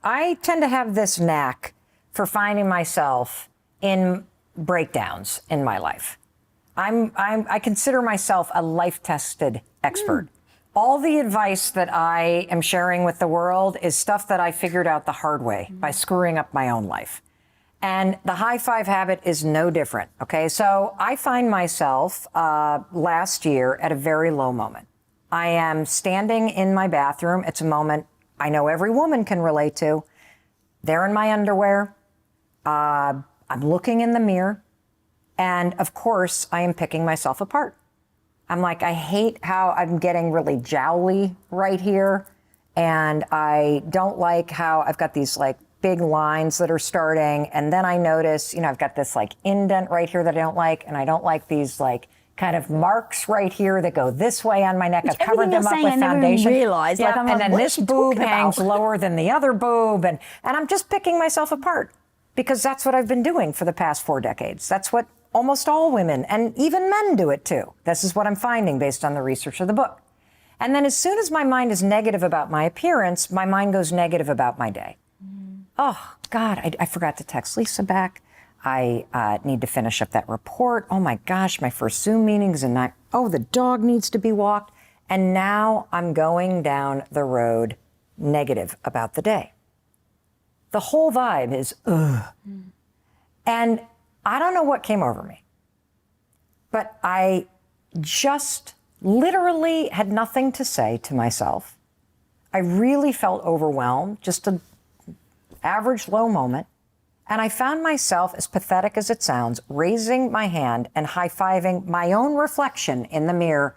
I tend to have this knack for finding myself in breakdowns in my life. I consider myself a life-tested expert. All the advice that I am sharing with the world is stuff that I figured out the hard way by screwing up my own life. And the high five habit is no different. Okay, so I find myself last year at a very low moment. I am standing in my bathroom. It's a moment I know every woman can relate to. There in my underwear. I'm looking in the mirror. And of course, I am picking myself apart. I'm like, I hate how I'm getting really jowly right here. And I don't like how I've got these like big lines that are starting. And then I notice, I've got this like indent right here that I don't like. And I don't like these like kind of marks right here that go this way on my neck. I've covered them up with foundation. And then this boob hangs lower than the other boob. And I'm just picking myself apart because that's what I've been doing for the past 4 decades. That's what almost all women and even men do it too. This is what I'm finding based on the research of the book. And then as soon as my mind is negative about my appearance, my mind goes negative about my day. Oh, God, I forgot to text Lisa back. I need to finish up that report. Oh, my gosh, my first Zoom meeting's in 9. Oh, the dog needs to be walked. And now I'm going down the road negative about the day. The whole vibe is, ugh. And I don't know what came over me, but I just literally had nothing to say to myself. I really felt overwhelmed, just an average low moment. And I found myself, as pathetic as it sounds, raising my hand and high-fiving my own reflection in the mirror,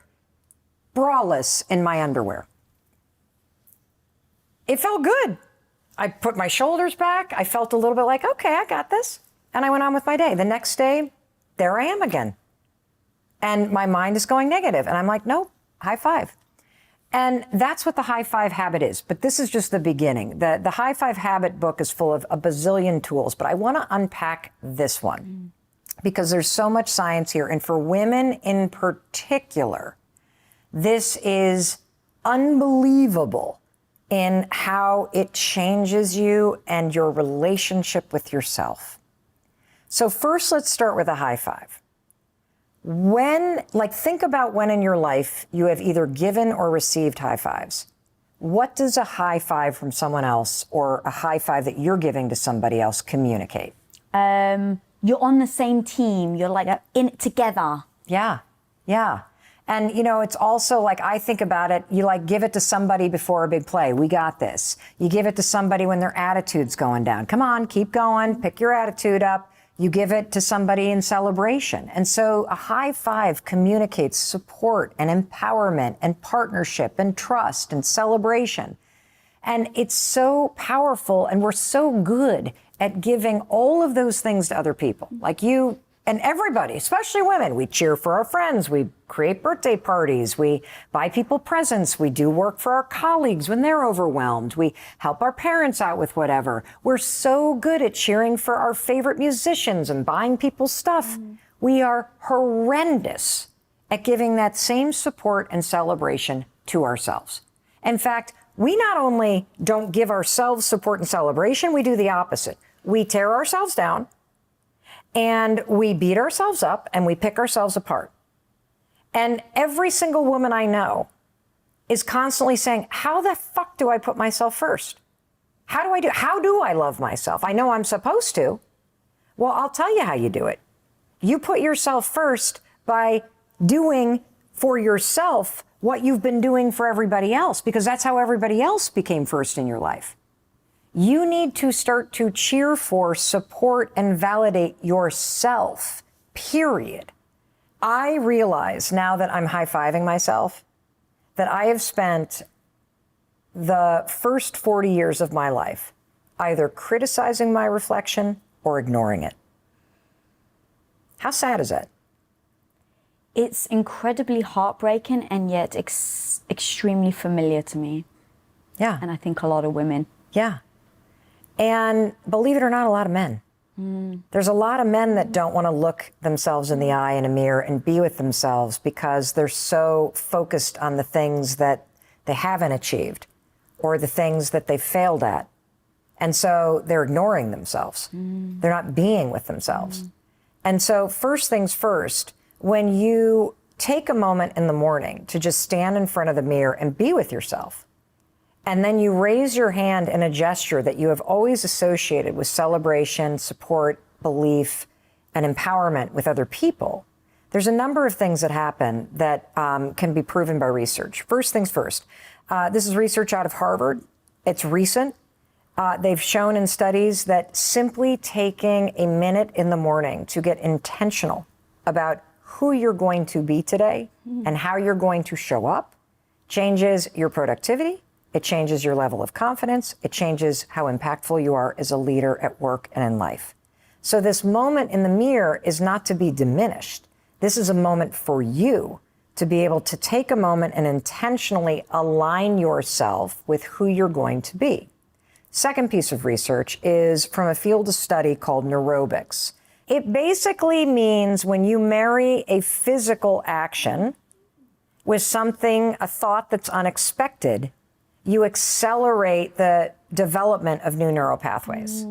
braless in my underwear. It felt good. I put my shoulders back. I felt a little bit like, okay, I got this. And I went on with my day. The next day, there I am again. And my mind is going negative. And I'm like, nope, high five. And that's what the high five habit is. But this is just the beginning. The high five habit book is full of a bazillion tools. But I want to unpack this one because there's so much science here. And for women in particular, this is unbelievable in how it changes you and your relationship with yourself. So first, let's start with a high five. Think about when in your life you have either given or received high fives. What does a high five from someone else or a high five that you're giving to somebody else communicate? You're on the same team. You're like in it together. Yeah. And, it's also like, I think about it, you give it to somebody before a big play. We got this. You give it to somebody when their attitude's going down. Come on, keep going, pick your attitude up. You give it to somebody in celebration. And so a high five communicates support and empowerment and partnership and trust and celebration. And it's so powerful, and we're so good at giving all of those things to other people. Like you and everybody, especially women. We cheer for our friends. We create birthday parties. We buy people presents. We do work for our colleagues when they're overwhelmed. We help our parents out with whatever. We're so good at cheering for our favorite musicians and buying people stuff. We are horrendous at giving that same support and celebration to ourselves. In fact, we not only don't give ourselves support and celebration, we do the opposite. We tear ourselves down, and we beat ourselves up, and we pick ourselves apart. And every single woman I know is constantly saying, how the fuck do I put myself first? How do I love myself? I know I'm supposed to. Well, I'll tell you how you do it. You put yourself first by doing for yourself what you've been doing for everybody else, because that's how everybody else became first in your life. You need to start to cheer for, support, and validate yourself, period. I realize now that I'm high-fiving myself that I have spent the first 40 years of my life either criticizing my reflection or ignoring it. How sad is that? It's incredibly heartbreaking and yet extremely familiar to me. Yeah. And I think a lot of women. Yeah. And believe it or not, a lot of men. There's a lot of men that don't want to look themselves in the eye in a mirror and be with themselves because they're so focused on the things that they haven't achieved or the things that they failed at And so they're ignoring themselves. They're not being with themselves. And so first things first, when you take a moment in the morning to just stand in front of the mirror and be with yourself, and then you raise your hand in a gesture that you have always associated with celebration, support, belief, and empowerment with other people, there's a number of things that happen that can be proven by research. First things first, this is research out of Harvard. It's recent. They've shown in studies that simply taking a minute in the morning to get intentional about who you're going to be today and how you're going to show up changes your productivity. It changes your level of confidence. It changes how impactful you are as a leader at work and in life. So this moment in the mirror is not to be diminished. This is a moment for you to be able to take a moment and intentionally align yourself with who you're going to be. Second piece of research is from a field of study called neurobics. It basically means when you marry a physical action with something, a thought that's unexpected, you accelerate the development of new neural pathways.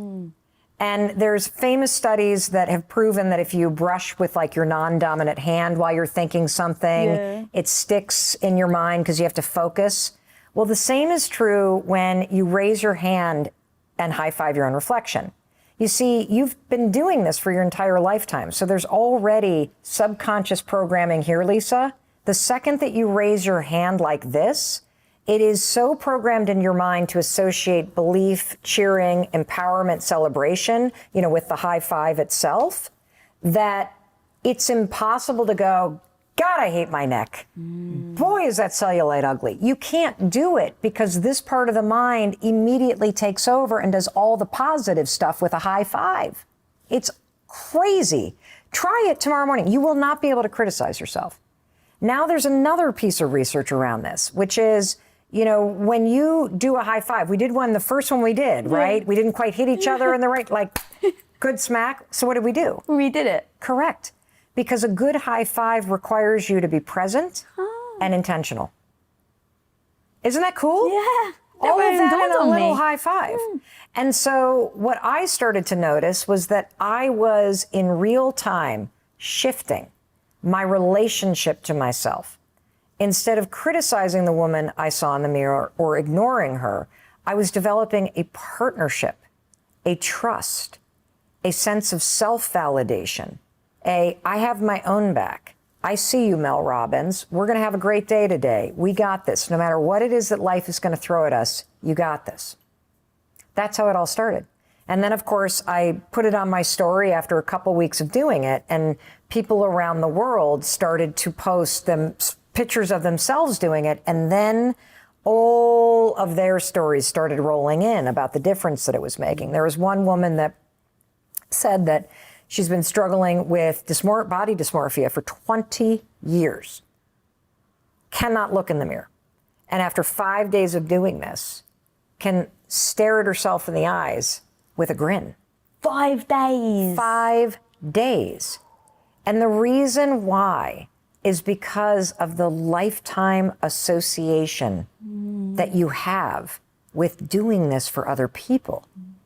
And there's famous studies that have proven that if you brush with like your non-dominant hand while you're thinking something, it sticks in your mind because you have to focus. Well, the same is true when you raise your hand and high five your own reflection. You see, you've been doing this for your entire lifetime. So there's already subconscious programming here, Lisa. The second that you raise your hand like this, it is so programmed in your mind to associate belief, cheering, empowerment, celebration, with the high five itself, that it's impossible to go, God, I hate my neck. Boy, is that cellulite ugly. You can't do it because this part of the mind immediately takes over and does all the positive stuff with a high five. It's crazy. Try it tomorrow morning. You will not be able to criticize yourself. Now there's another piece of research around this, which is, when you do a high five, we did one, the first one we did, right? We didn't quite hit each other in the right, good smack. So what did we do? We did it. Correct. Because a good high five requires you to be present and intentional. Isn't that cool? Yeah. All of that in a little me. high five. And so what I started to notice was that I was in real time shifting my relationship to myself. Instead of criticizing the woman I saw in the mirror or ignoring her, I was developing a partnership, a trust, a sense of self-validation. I have my own back. I see you, Mel Robbins. We're going to have a great day today. We got this. No matter what it is that life is going to throw at us, you got this. That's how it all started. And then, of course, I put it on my story after a couple weeks of doing it, and people around the world started to post pictures of themselves doing it, and then all of their stories started rolling in about the difference that it was making. There was one woman that said that she's been struggling with body dysmorphia for 20 years. Cannot look in the mirror. And after 5 days of doing this, can stare at herself in the eyes with a grin. 5 days. 5 days. And the reason why is because of the lifetime association that you have with doing this for other people.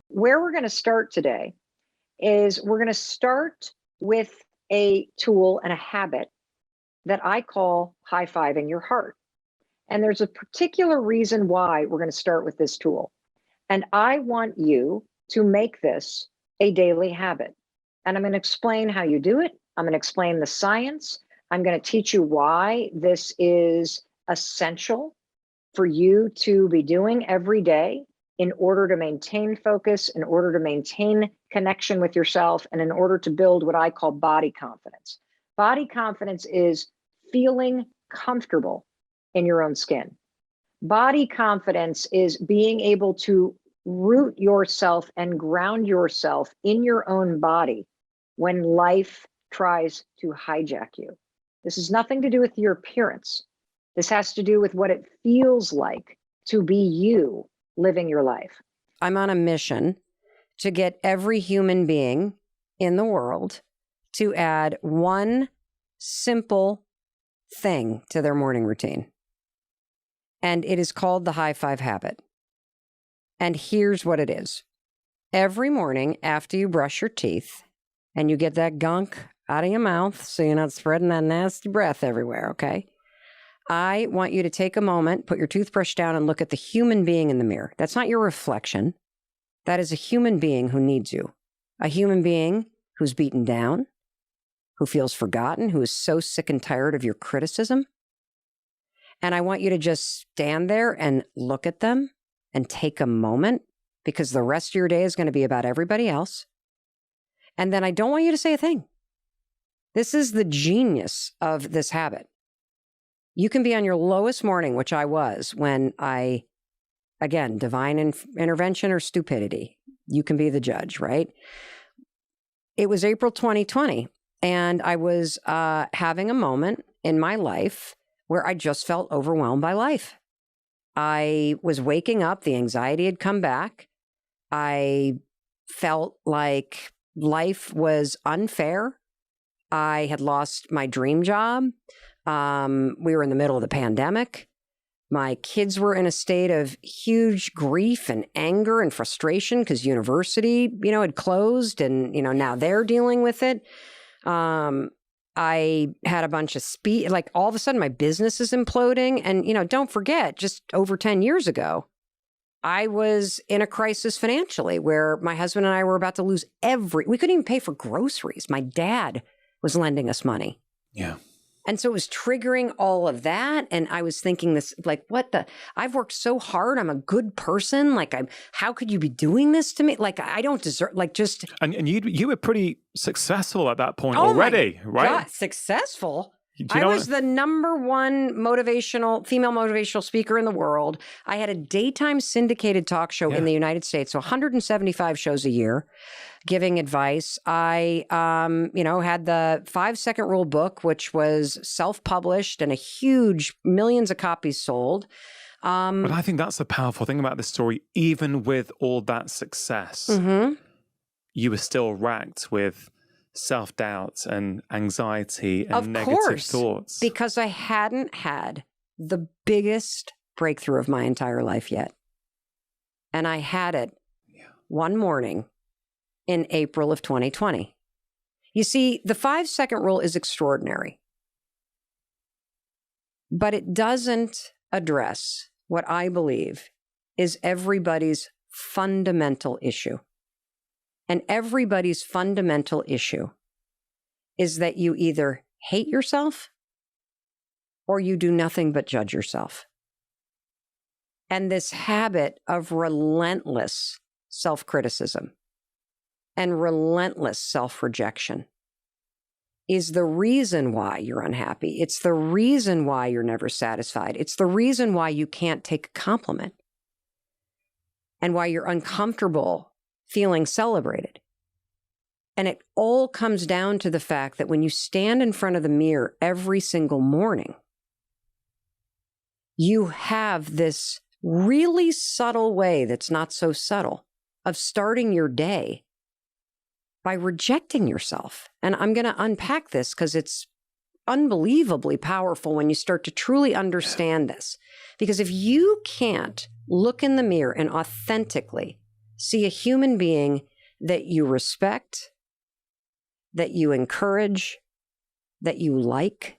Where we're going to start today is we're going to start with a tool and a habit that I call high-fiving your heart. And there's a particular reason why we're going to start with this tool. And I want you to make this a daily habit. And I'm going to explain how you do it. I'm going to explain the science. I'm going to teach you why this is essential for you to be doing every day in order to maintain focus, in order to maintain connection with yourself, and in order to build what I call body confidence. Body confidence is feeling comfortable in your own skin. Body confidence is being able to root yourself and ground yourself in your own body when life tries to hijack you. This has nothing to do with your appearance. This has to do with what it feels like to be you living your life. I'm on a mission to get every human being in the world to add one simple thing to their morning routine. And it is called the high five habit. And here's what it is. every morning after you brush your teeth and you get that gunk out of your mouth so you're not spreading that nasty breath everywhere, okay? I want you to take a moment, put your toothbrush down, and look at the human being in the mirror. That's not your reflection. That is a human being who needs you. A human being who's beaten down, who feels forgotten, who is so sick and tired of your criticism. And I want you to just stand there and look at them and take a moment, because the rest of your day is going to be about everybody else. And then I don't want you to say a thing. This is the genius of this habit. You can be on your lowest morning, which I was when I, again, divine intervention or stupidity. You can be the judge, right? It was April 2020, and I was having a moment in my life where I just felt overwhelmed by life. I was waking up, the anxiety had come back. I felt like life was unfair. I had lost my dream job. We were in the middle of the pandemic. My kids were in a state of huge grief and anger and frustration because university, had closed, and, now they're dealing with it. I had a bunch of like all of a sudden my business is imploding. And, don't forget, just over 10 years ago, I was in a crisis financially where my husband and I were about to lose we couldn't even pay for groceries. My dad was lending us money. Yeah. And so it was triggering all of that. And I was thinking this, like, I've worked so hard. I'm a good person. Like, how could you be doing this to me? Like, I don't deserve, like, just. And you were pretty successful at that point already, right? God, successful? I was the number one female motivational speaker in the world. I had a daytime syndicated talk show in the United States, so 175 shows a year, giving advice. I, had the 5-second rule book, which was self-published and a huge millions of copies sold. But I think that's the powerful thing about this story. Even with all that success, you were still racked with self-doubt and anxiety and negative thoughts. Because I hadn't had the biggest breakthrough of my entire life yet. And I had it one morning in April of 2020. You see, the 5-second rule is extraordinary, but it doesn't address what I believe is everybody's fundamental issue. And everybody's fundamental issue is that you either hate yourself or you do nothing but judge yourself. And this habit of relentless self-criticism and relentless self-rejection is the reason why you're unhappy. It's the reason why you're never satisfied. It's the reason why you can't take a compliment and why you're uncomfortable feeling celebrated. And it all comes down to the fact that when you stand in front of the mirror every single morning, you have this really subtle way that's not so subtle of starting your day by rejecting yourself. And I'm going to unpack this because it's unbelievably powerful when you start to truly understand this. Because if you can't look in the mirror and authentically see a human being that you respect, that you encourage, that you like,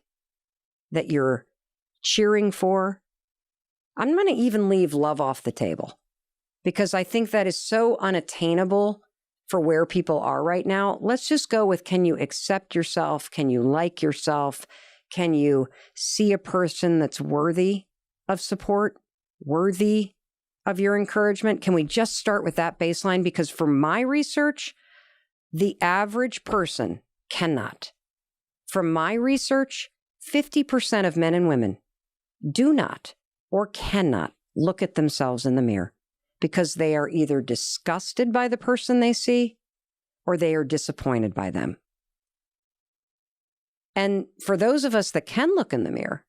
that you're cheering for, I'm going to even leave love off the table because I think that is so unattainable for where people are right now. Let's just go with, can you accept yourself? Can you like yourself? Can you see a person that's worthy of support, worthy of your encouragement? Can we just start with that baseline? Because for my research, the average person cannot. From my research, 50% of men and women do not or cannot look at themselves in the mirror because they are either disgusted by the person they see or they are disappointed by them. And for those of us that can look in the mirror,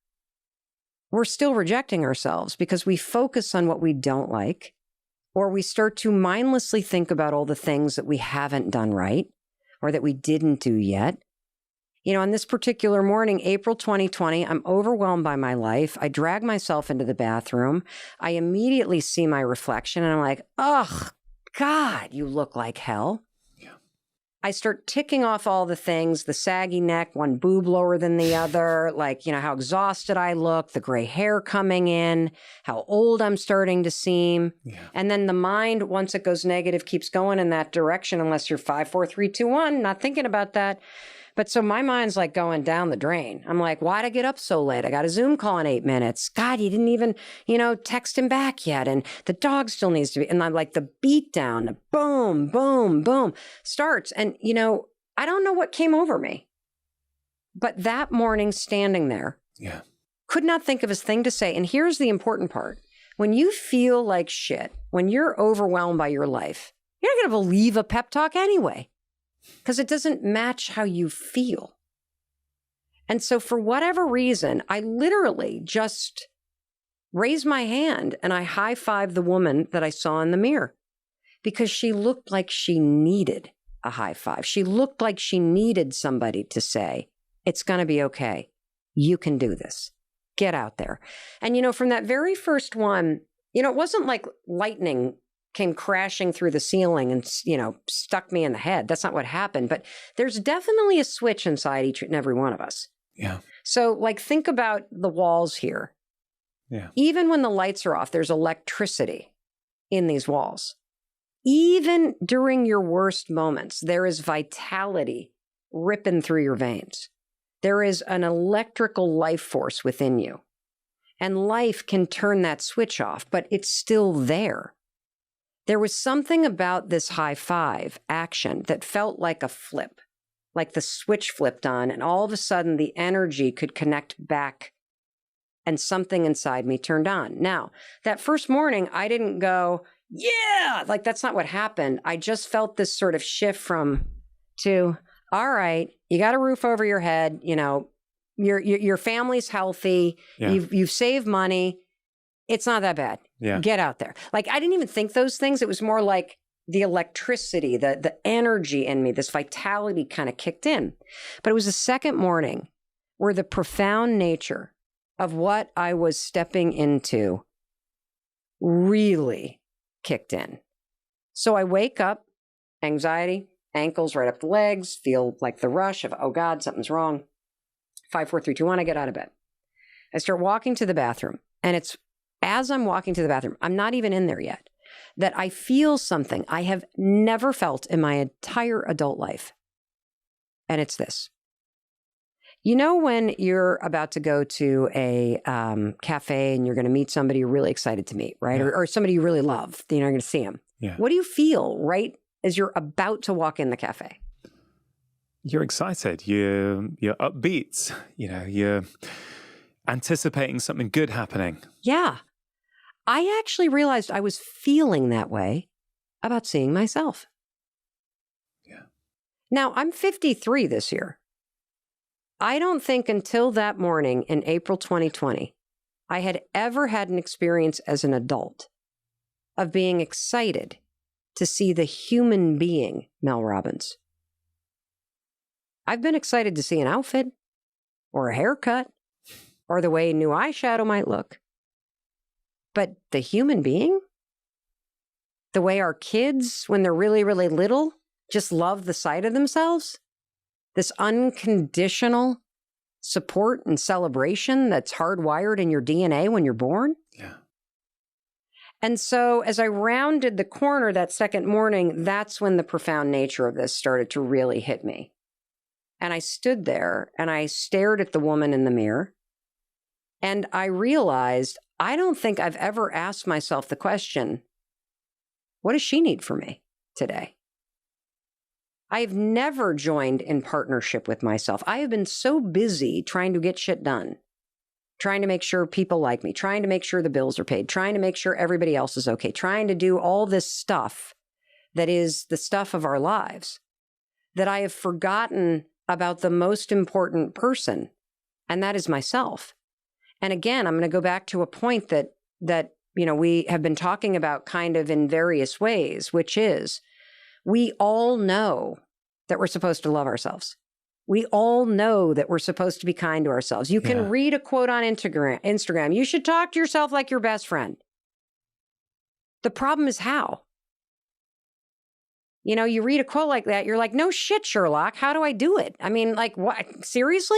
we're still rejecting ourselves because we focus on what we don't like, or we start to mindlessly think about all the things that we haven't done right or that we didn't do yet. On this particular morning, April 2020, I'm overwhelmed by my life. I drag myself into the bathroom. I immediately see my reflection and I'm like, oh, God, you look like hell. Yeah. I start ticking off all the things, the saggy neck, one boob lower than the other, like, how exhausted I look, the gray hair coming in, how old I'm starting to seem. Yeah. And then the mind, once it goes negative, keeps going in that direction unless you're 5, 4, 3, 2, 1, not thinking about that. But so my mind's like going down the drain. I'm like, why'd I get up so late? I got a Zoom call in 8 minutes. God, you didn't even, text him back yet. And the dog still needs to be. And I'm like, the beat down, the boom, boom, boom starts. And, I don't know what came over me. But that morning, standing there, Yeah. could not think of a thing to say. And here's the important part. When you feel like shit, when you're overwhelmed by your life, you're not going to believe a pep talk anyway. Because it doesn't match how you feel. And so for whatever reason, I literally just raised my hand and I high-fived the woman that I saw in the mirror because she looked like she needed a high five. She looked like she needed somebody to say, it's going to be okay. You can do this. Get out there. And, from that very first one, it wasn't like lightning came crashing through the ceiling and, stuck me in the head. That's not what happened. But there's definitely a switch inside each and every one of us. Yeah. So, think about the walls here. Yeah. Even when the lights are off, there's electricity in these walls. Even during your worst moments, there is vitality ripping through your veins. There is an electrical life force within you. And life can turn that switch off, but it's still there. There was something about this high five action that felt like a flip, like the switch flipped on, and all of a sudden the energy could connect back and something inside me turned on. Now, that first morning, I didn't go, yeah, that's not what happened. I just felt this sort of shift to, all right, you got a roof over your head, your family's healthy, Yeah. you've saved money. It's not that bad. Yeah. Get out there. I didn't even think those things. It was more like the electricity, the energy in me, this vitality kind of kicked in. But it was the second morning where the profound nature of what I was stepping into really kicked in. So I wake up, anxiety, ankles right up the legs, feel like the rush of, oh God, something's wrong. 5, 4, 3, 2, 1, I get out of bed. I start walking to the bathroom, and it's as I'm walking to the bathroom, I'm not even in there yet, that I feel something I have never felt in my entire adult life. And it's this. When you're about to go to a cafe and you're going to meet somebody you're really excited to meet, right? Yeah. Or somebody you really love, you're going to see them. Yeah. What do you feel right as you're about to walk in the cafe? You're excited. You're upbeat. You're anticipating something good happening. Yeah. I actually realized I was feeling that way about seeing myself. Yeah. Now, I'm 53 this year. I don't think until that morning in April 2020, I had ever had an experience as an adult of being excited to see the human being Mel Robbins. I've been excited to see an outfit or a haircut or the way new eyeshadow might look. But the human being? The way our kids, when they're really, really little, just love the sight of themselves? This unconditional support and celebration that's hardwired in your DNA when you're born? Yeah. And so as I rounded the corner that second morning, that's when the profound nature of this started to really hit me. And I stood there and I stared at the woman in the mirror. And I realized I don't think I've ever asked myself the question, what does she need from me today? I've never joined in partnership with myself. I have been so busy trying to get shit done, trying to make sure people like me, trying to make sure the bills are paid, trying to make sure everybody else is okay, trying to do all this stuff that is the stuff of our lives, that I have forgotten about the most important person, and that is myself. And again, I'm going to go back to a point that we have been talking about kind of in various ways, which is we all know that we're supposed to love ourselves. We all know that we're supposed to be kind to ourselves. You can read a quote on Instagram. You should talk to yourself like your best friend. The problem is how. You know, you read a quote like that, you're like, no shit, Sherlock. How do I do it? I mean, like, what? Seriously?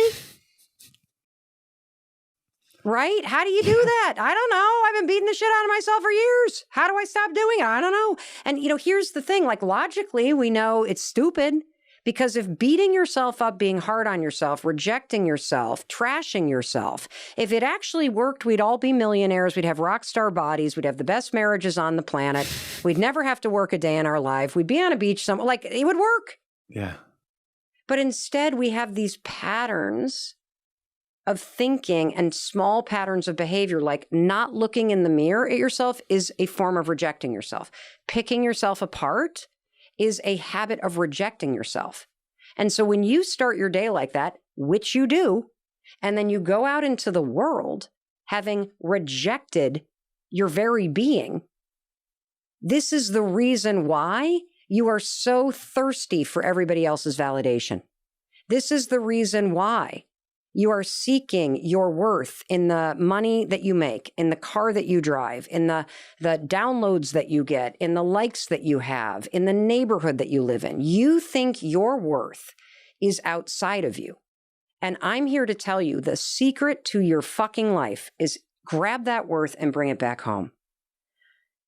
Right? How do you do that? I don't know. I've been beating the shit out of myself for years. How do I stop doing it? I don't know. And, you know, here's the thing. Like, logically, we know it's stupid. Because if beating yourself up, being hard on yourself, rejecting yourself, trashing yourself, if it actually worked, we'd all be millionaires. We'd have rock star bodies. We'd have the best marriages on the planet. We'd never have to work a day in our life. We'd be on a beach somewhere. Like, it would work. Yeah. But instead, we have these patterns of thinking and small patterns of behavior, like not looking in the mirror at yourself is a form of rejecting yourself. Picking yourself apart is a habit of rejecting yourself. And so when you start your day like that, which you do, and then you go out into the world having rejected your very being, this is the reason why you are so thirsty for everybody else's validation. This is the reason why you are seeking your worth in the money that you make, in the car that you drive, in the downloads that you get, in the likes that you have, in the neighborhood that you live in. You think your worth is outside of you. And I'm here to tell you the secret to your fucking life is grab that worth and bring it back home.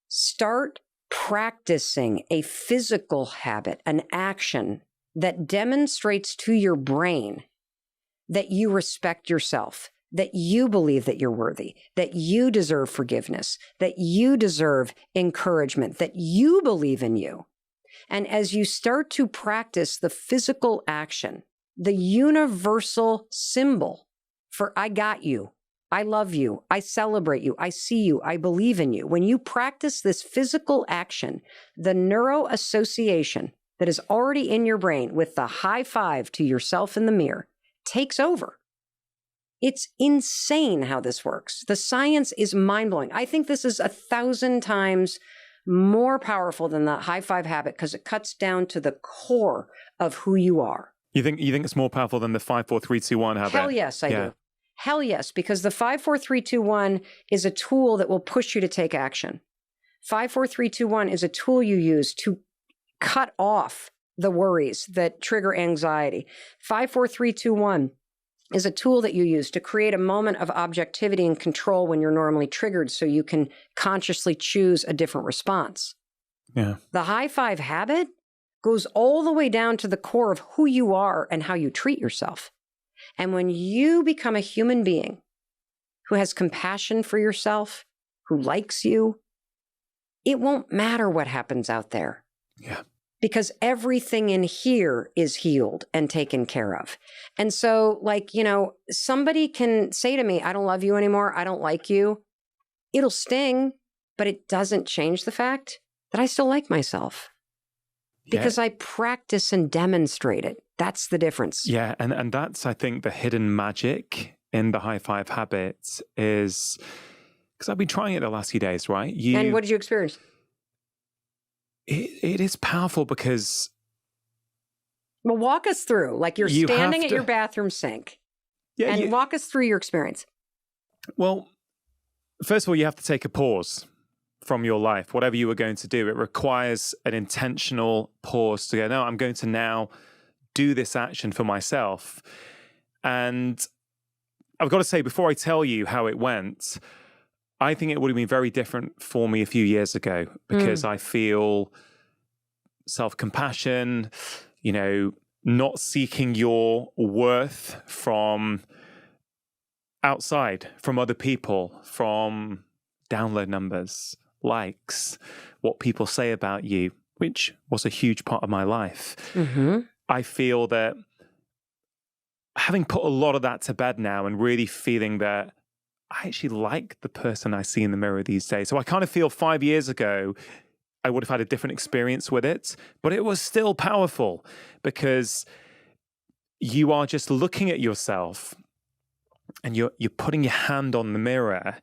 Start practicing a physical habit, an action that demonstrates to your brain that you respect yourself, that you believe that you're worthy, that you deserve forgiveness, that you deserve encouragement, that you believe in you. And as you start to practice the physical action, the universal symbol for I got you, I love you, I celebrate you, I see you, I believe in you. When you practice this physical action, the neuroassociation that is already in your brain with the high five to yourself in the mirror takes over. It's insane how this works. The science is mind-blowing. I think this is 1,000 times more powerful than the high five habit because it cuts down to the core of who you are. You think it's more powerful than the 5, 4, 3, 2, 1 habit? Hell yes, I do. Hell yes, because the 5, 4, 3, 2, 1 is a tool that will push you to take action. 5, 4, 3, 2, 1 is a tool you use to cut off the worries that trigger anxiety. 5, 4, 3, 2, 1 is a tool that you use to create a moment of objectivity and control when you're normally triggered so you can consciously choose a different response. Yeah. The high five habit goes all the way down to the core of who you are and how you treat yourself. And when you become a human being who has compassion for yourself, who likes you, it won't matter what happens out there. Yeah. Because everything in here is healed and taken care of. And so, like, you know, somebody can say to me, I don't love you anymore. I don't like you. It'll sting, but it doesn't change the fact that I still like myself. Because I practice and demonstrate it. That's the difference. Yeah. And that's, I think, the hidden magic in the high five habit is, because I've been trying it the last few days, right? And what did you experience? It is powerful because... Well, walk us through. Like you're standing at your bathroom sink. Yeah, and walk us through your experience. Well, first of all, you have to take a pause from your life. Whatever you were going to do, it requires an intentional pause to go, no, I'm going to now do this action for myself. And I've got to say, before I tell you how it went, I think it would have been very different for me a few years ago because I feel self-compassion, you know, not seeking your worth from outside, from other people, from download numbers, likes, what people say about you, which was a huge part of my life. Mm-hmm. I feel that having put a lot of that to bed now and really feeling that I actually like the person I see in the mirror these days. So I kind of feel 5 years ago, I would have had a different experience with it, but it was still powerful because you are just looking at yourself and you're putting your hand on the mirror.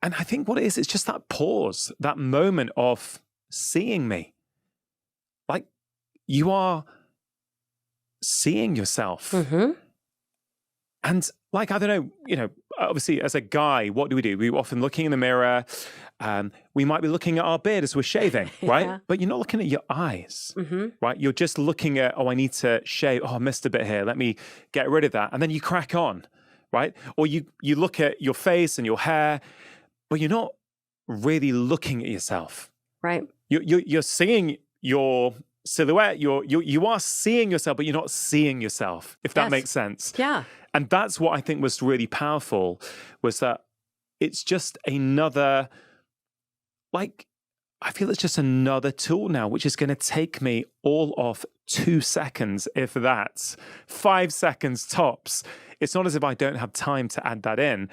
And I think what it is, it's just that pause, that moment of seeing me. Like you are seeing yourself. Mm-hmm. And like, I don't know, obviously as a guy, what do? We often looking in the mirror. We might be looking at our beard as we're shaving, right? Yeah. But you're not looking at your eyes, right? You're just looking at, I need to shave. Oh, I missed a bit here. Let me get rid of that. And then you crack on, right? Or you look at your face and your hair, but you're not really looking at yourself. Right. You're seeing your silhouette. You are seeing yourself, but you're not seeing yourself, if that Yes. makes sense. Yeah. And that's what I think was really powerful, was that it's just another, like, I feel it's just another tool now, which is going to take me all of 2 seconds, if that's 5 seconds tops. It's not as if I don't have time to add that in.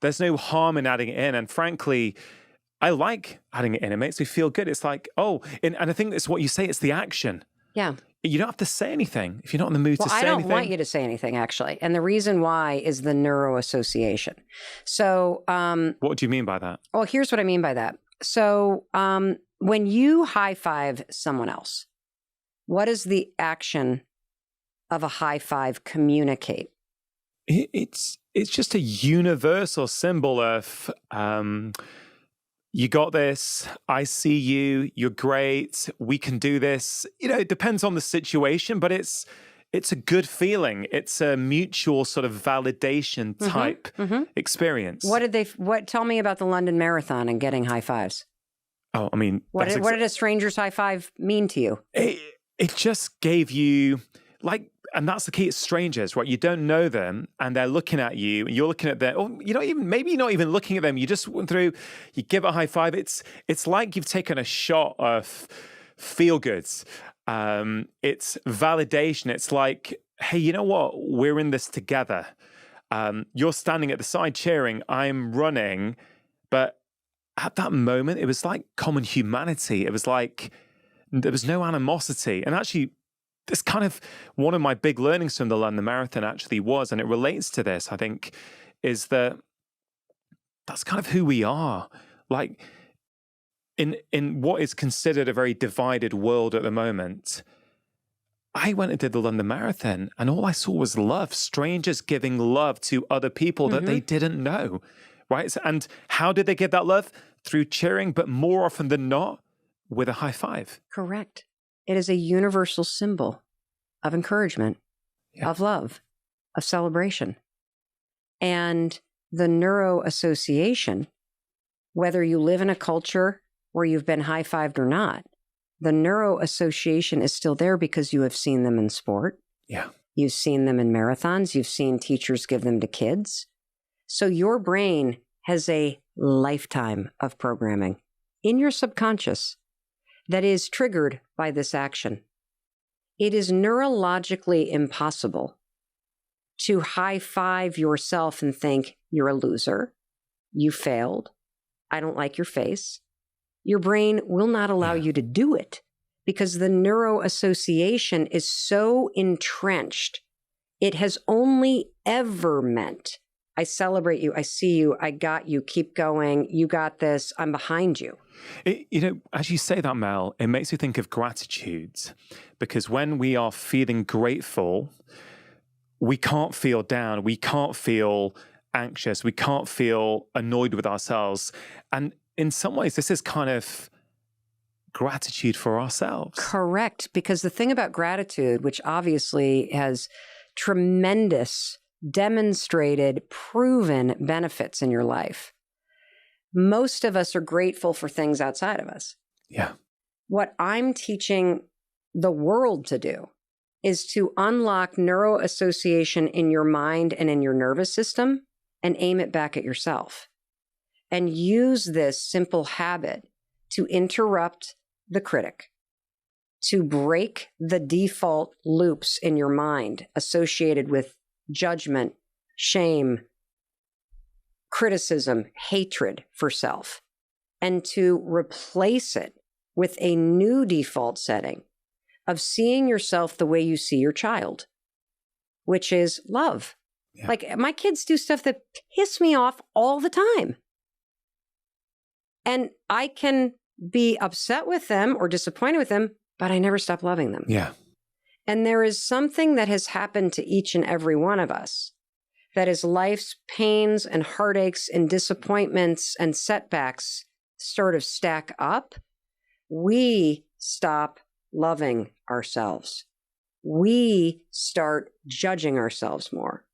There's no harm in adding it in. And frankly, I like adding it in. It makes me feel good. It's like, and I think it's what you say, it's the action. Yeah. You don't have to say anything if you're not in the mood to say anything. I don't want you to say anything, actually. And the reason why is the neuroassociation. So, What do you mean by that? well, here's what I mean by that. So, when you high five someone else, what does the action of a high five communicate? It's just a universal symbol of you got this, I see you, you're great, we can do this. It depends on the situation, but it's a good feeling. It's a mutual sort of validation type experience. Tell me about the London Marathon and getting high fives. Oh, I mean, What did a stranger's high five mean to you? It just gave you, like, and that's the key, it's strangers, right? You don't know them and they're looking at you and you're looking at them, or maybe you're not even looking at them. You just went through, you give a high five. It's like you've taken a shot of feel goods. It's validation. It's like, hey, you know what? We're in this together. You're standing at the side cheering, I'm running. But at that moment, it was like common humanity. It was like, there was no animosity. And actually, it's kind of one of my big learnings from the London Marathon actually was, and it relates to this, I think, is that that's kind of who we are. Like, in what is considered a very divided world at the moment, I went and did the London Marathon, and all I saw was love, strangers giving love to other people that they didn't know, right? And how did they give that love? Through cheering, but more often than not, with a high five. Correct. It is a universal symbol of encouragement, of love, of celebration. And the neuroassociation, whether you live in a culture where you've been high-fived or not, the neuroassociation is still there because you have seen them in sport. Yeah. You've seen them in marathons. You've seen teachers give them to kids. So your brain has a lifetime of programming in your subconscious that is triggered by this action. It is neurologically impossible to high five yourself and think you're a loser, you failed, I don't like your face. Your brain will not allow you to do it because the neuroassociation is so entrenched. It has only ever meant, I celebrate you, I see you, I got you, keep going, you got this, I'm behind you. As you say that, Mel, it makes me think of gratitude, because when we are feeling grateful, we can't feel down, we can't feel anxious, we can't feel annoyed with ourselves. And in some ways, this is kind of gratitude for ourselves. Correct. Because the thing about gratitude, which obviously has tremendous, demonstrated, proven benefits in your life, most of us are grateful for things outside of us. Yeah. What I'm teaching the world to do is to unlock neuroassociation in your mind and in your nervous system and aim it back at yourself. And use this simple habit to interrupt the critic, to break the default loops in your mind associated with judgment, shame, criticism, hatred for self, and to replace it with a new default setting of seeing yourself the way you see your child, which is love. Yeah. Like, my kids do stuff that piss me off all the time. And I can be upset with them or disappointed with them, but I never stop loving them. Yeah. And there is something that has happened to each and every one of us that as life's pains and heartaches and disappointments and setbacks sort of stack up, we stop loving ourselves. We start judging ourselves more.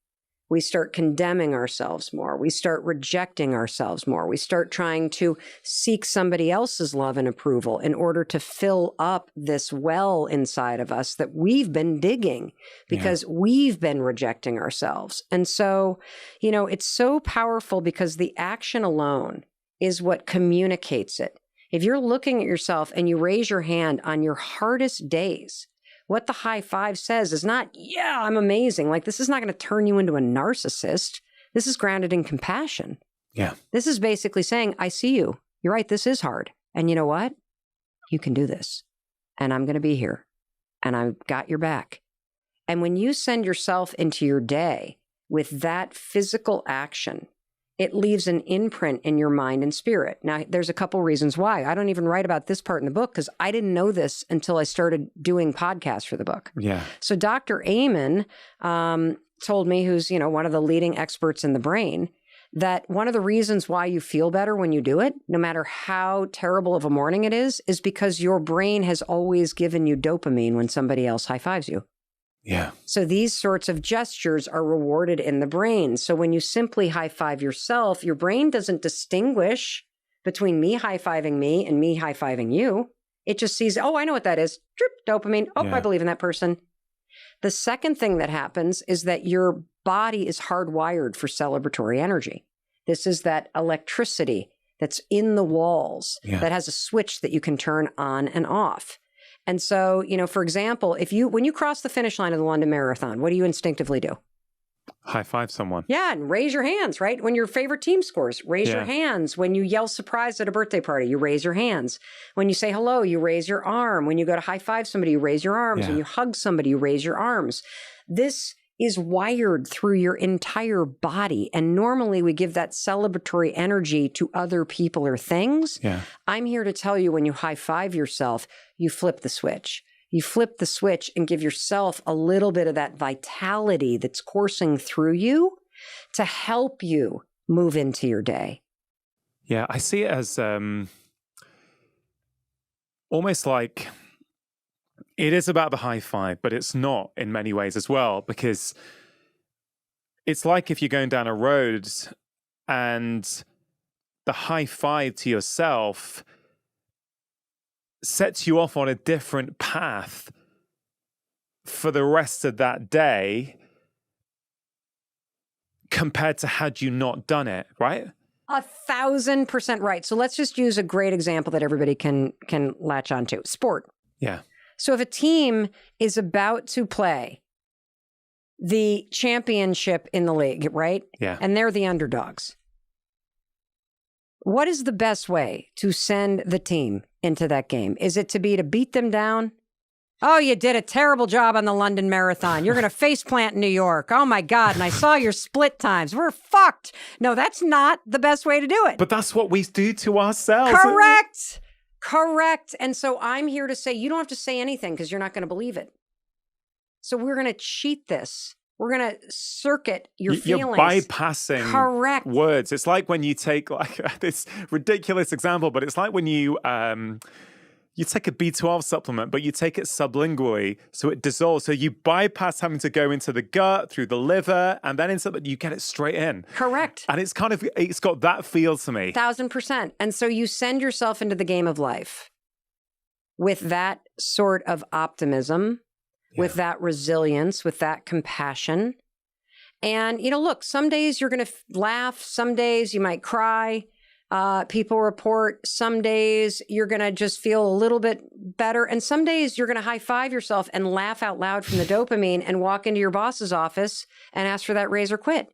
We start condemning ourselves more. We start rejecting ourselves more. We start trying to seek somebody else's love and approval in order to fill up this well inside of us that we've been digging because we've been rejecting ourselves. And so, you know, it's so powerful because the action alone is what communicates it. If you're looking at yourself and you raise your hand on your hardest days, what the high five says is not, yeah, I'm amazing. Like, this is not going to turn you into a narcissist. This is grounded in compassion. Yeah. This is basically saying, I see you. You're right. This is hard. And you know what? You can do this. And I'm going to be here. And I've got your back. And when you send yourself into your day with that physical action, it leaves an imprint in your mind and spirit. Now, there's a couple reasons why. I don't even write about this part in the book because I didn't know this until I started doing podcasts for the book. Yeah. So Dr. Amen told me, who's, you know, one of the leading experts in the brain, that one of the reasons why you feel better when you do it, no matter how terrible of a morning it is because your brain has always given you dopamine when somebody else high fives you. Yeah. So these sorts of gestures are rewarded in the brain. So when you simply high five yourself, your brain doesn't distinguish between me high fiving me and me high fiving you. It just sees, oh, I know what that is. Drip, dopamine. Oh, I believe in that person. The second thing that happens is that your body is hardwired for celebratory energy. This is that electricity that's in the walls that has a switch that you can turn on and off. And so, you know, for example, when you cross the finish line of the London Marathon, what do you instinctively do? High five someone. Yeah, and raise your hands, right? When your favorite team scores, raise your hands. When you yell surprise at a birthday party, you raise your hands. When you say hello, you raise your arm. When you go to high five somebody, you raise your arms. When you hug somebody, you raise your arms. This is wired through your entire body. And normally we give that celebratory energy to other people or things. Yeah. I'm here to tell you, when you high five yourself, you flip the switch. You flip the switch and give yourself a little bit of that vitality that's coursing through you to help you move into your day. Yeah, I see it as almost like it is about the high five, but it's not in many ways as well, because it's like if you're going down a road and the high five to yourself sets you off on a different path for the rest of that day compared to had you not done it, right? 1,000% right. So let's just use a great example that everybody can latch onto. Sport. Yeah. So if a team is about to play the championship in the league, right? Yeah. And they're the underdogs. What is the best way to send the team into that game? Is it to beat them down? Oh, you did a terrible job on the London Marathon. You're going to face plant in New York. Oh my God. And I saw your split times. We're fucked. No, that's not the best way to do it. But that's what we do to ourselves. Correct. Correct. And so I'm here to say, you don't have to say anything because you're not going to believe it. So we're going to cheat this. We're going to circuit your feelings. You're bypassing Correct. words. It's like when you take like this ridiculous example, but it's like when you take a B12 supplement, but you take it sublingually, so it dissolves. So you bypass having to go into the gut, through the liver, and then you get it straight in. Correct. And it's got that feel to me. 1,000%. And so you send yourself into the game of life with that sort of optimism, with that resilience, with that compassion. And, you know, look, some days you're going to laugh. Some days you might cry. People report some days you're going to just feel a little bit better. And some days you're going to high five yourself and laugh out loud from the dopamine and walk into your boss's office and ask for that raise or quit.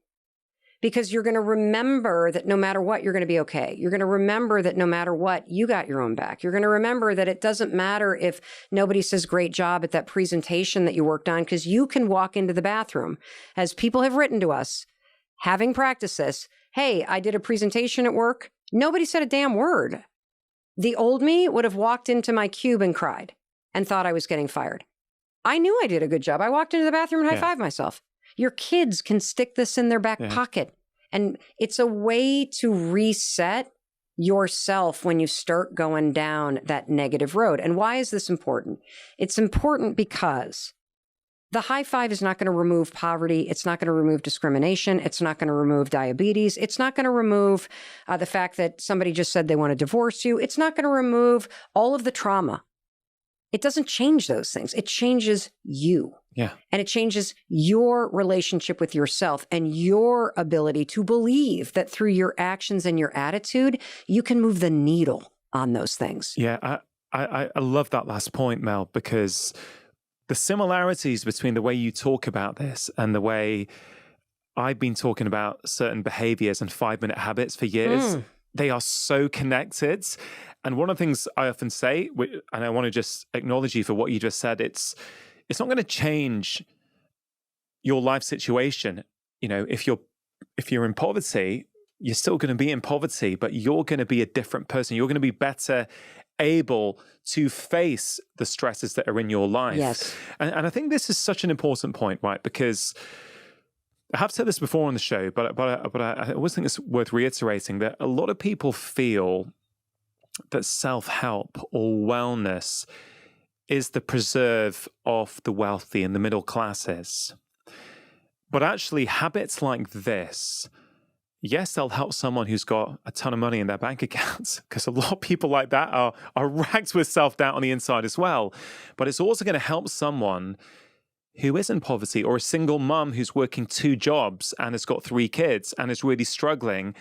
Because you're going to remember that no matter what, you're going to be okay. You're going to remember that no matter what, you got your own back. You're going to remember that it doesn't matter if nobody says great job at that presentation that you worked on, because you can walk into the bathroom, as people have written to us, having practiced this. Hey, I did a presentation at work. Nobody said a damn word. The old me would have walked into my cube and cried and thought I was getting fired. I knew I did a good job. I walked into the bathroom and high-fived myself. Your kids can stick this in their back pocket. And it's a way to reset yourself when you start going down that negative road. And why is this important? It's important because the high five is not going to remove poverty. It's not going to remove discrimination. It's not going to remove diabetes. It's not going to remove the fact that somebody just said they want to divorce you. It's not going to remove all of the trauma. It doesn't change those things. It changes you. Yeah. And it changes your relationship with yourself and your ability to believe that through your actions and your attitude, you can move the needle on those things. Yeah. I love that last point, Mel, because the similarities between the way you talk about this and the way I've been talking about certain behaviors and 5-minute habits for years, they are so connected. And one of the things I often say, and I want to just acknowledge you for what you just said, it's not going to change your life situation. You know, if you're in poverty, you're still going to be in poverty, but you're going to be a different person. You're going to be better able to face the stresses that are in your life. Yes. And I think this is such an important point, right? Because I have said this before on the show, but I always think it's worth reiterating that a lot of people feel that self-help or wellness is the preserve of the wealthy and the middle classes. But actually, habits like this, yes, they'll help someone who's got a ton of money in their bank accounts, because a lot of people like that are racked with self-doubt on the inside as well. But it's also going to help someone who is in poverty, or a single mum who's working 2 jobs and has got 3 kids and is really struggling.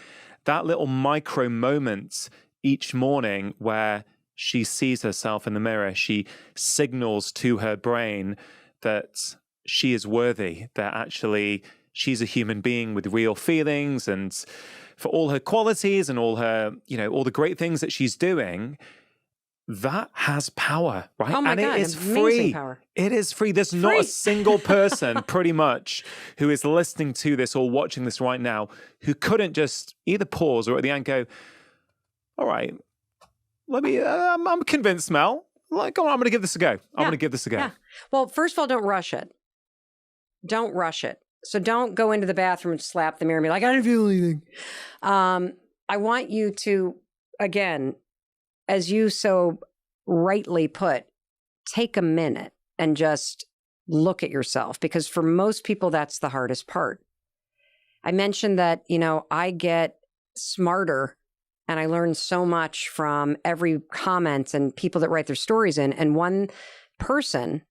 That little micro moment each morning where she sees herself in the mirror, she signals to her brain that she is worthy, that actually she's a human being with real feelings, and for all her qualities and all her, all the great things that she's doing, that has power, right? Oh my and God, it is amazing free. power. It is free. There's not a single person pretty much who is listening to this or watching this right now who couldn't just either pause or at the end go, all right, let me, I'm convinced, Mel. Like, I'm going to give this a go. I'm going to give this a go. Yeah. Well, first of all, don't rush it. Don't rush it. So don't go into the bathroom and slap the mirror and be like, I don't feel anything. I want you to, again, as you so rightly put, take a minute and just look at yourself, because for most people, that's the hardest part. I mentioned that, I get smarter and I learn so much from every comment and people that write their stories in. And one person,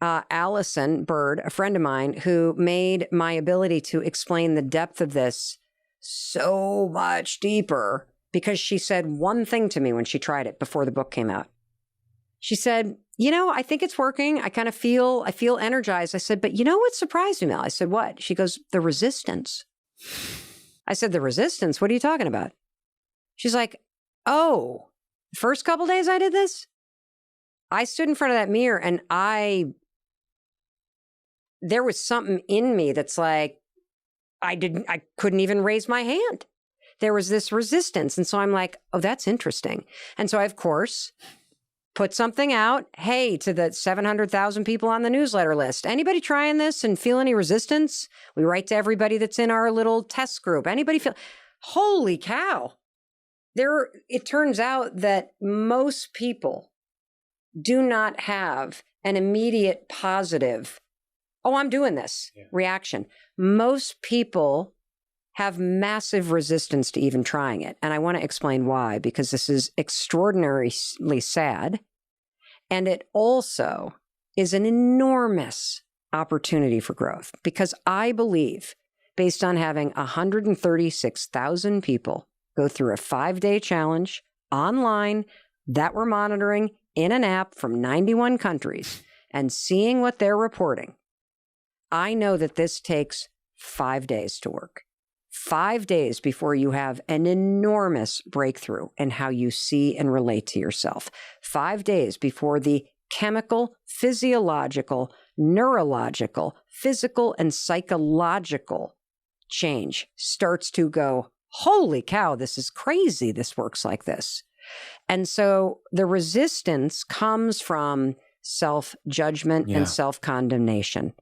Allison Bird, a friend of mine, who made my ability to explain the depth of this so much deeper, because she said one thing to me when she tried it before the book came out. She said, I think it's working. I feel energized. I said, but what surprised me, Mel? I said, what? She goes, the resistance. I said, the resistance? What are you talking about? She's like, oh, first couple days I did this, I stood in front of that mirror and there was something in me that's like, I couldn't even raise my hand. There was this resistance. And so I'm like, oh, that's interesting. And so I, of course, put something out. Hey, to the 700,000 people on the newsletter list, anybody trying this and feel any resistance? We write to everybody that's in our little test group. Anybody feel, holy cow. It turns out that most people do not have an immediate positive, oh, I'm doing this reaction. Most people have massive resistance to even trying it. And I want to explain why, because this is extraordinarily sad. And it also is an enormous opportunity for growth, because I believe, based on having 136,000 people go through a 5-day challenge online that we're monitoring in an app from 91 countries and seeing what they're reporting, I know that this takes 5 days to work. 5 days before you have an enormous breakthrough in how you see and relate to yourself. 5 days before the chemical, physiological, neurological, physical, and psychological change starts to go, holy cow, this is crazy. This works like this. And so the resistance comes from self-judgment and self-condemnation.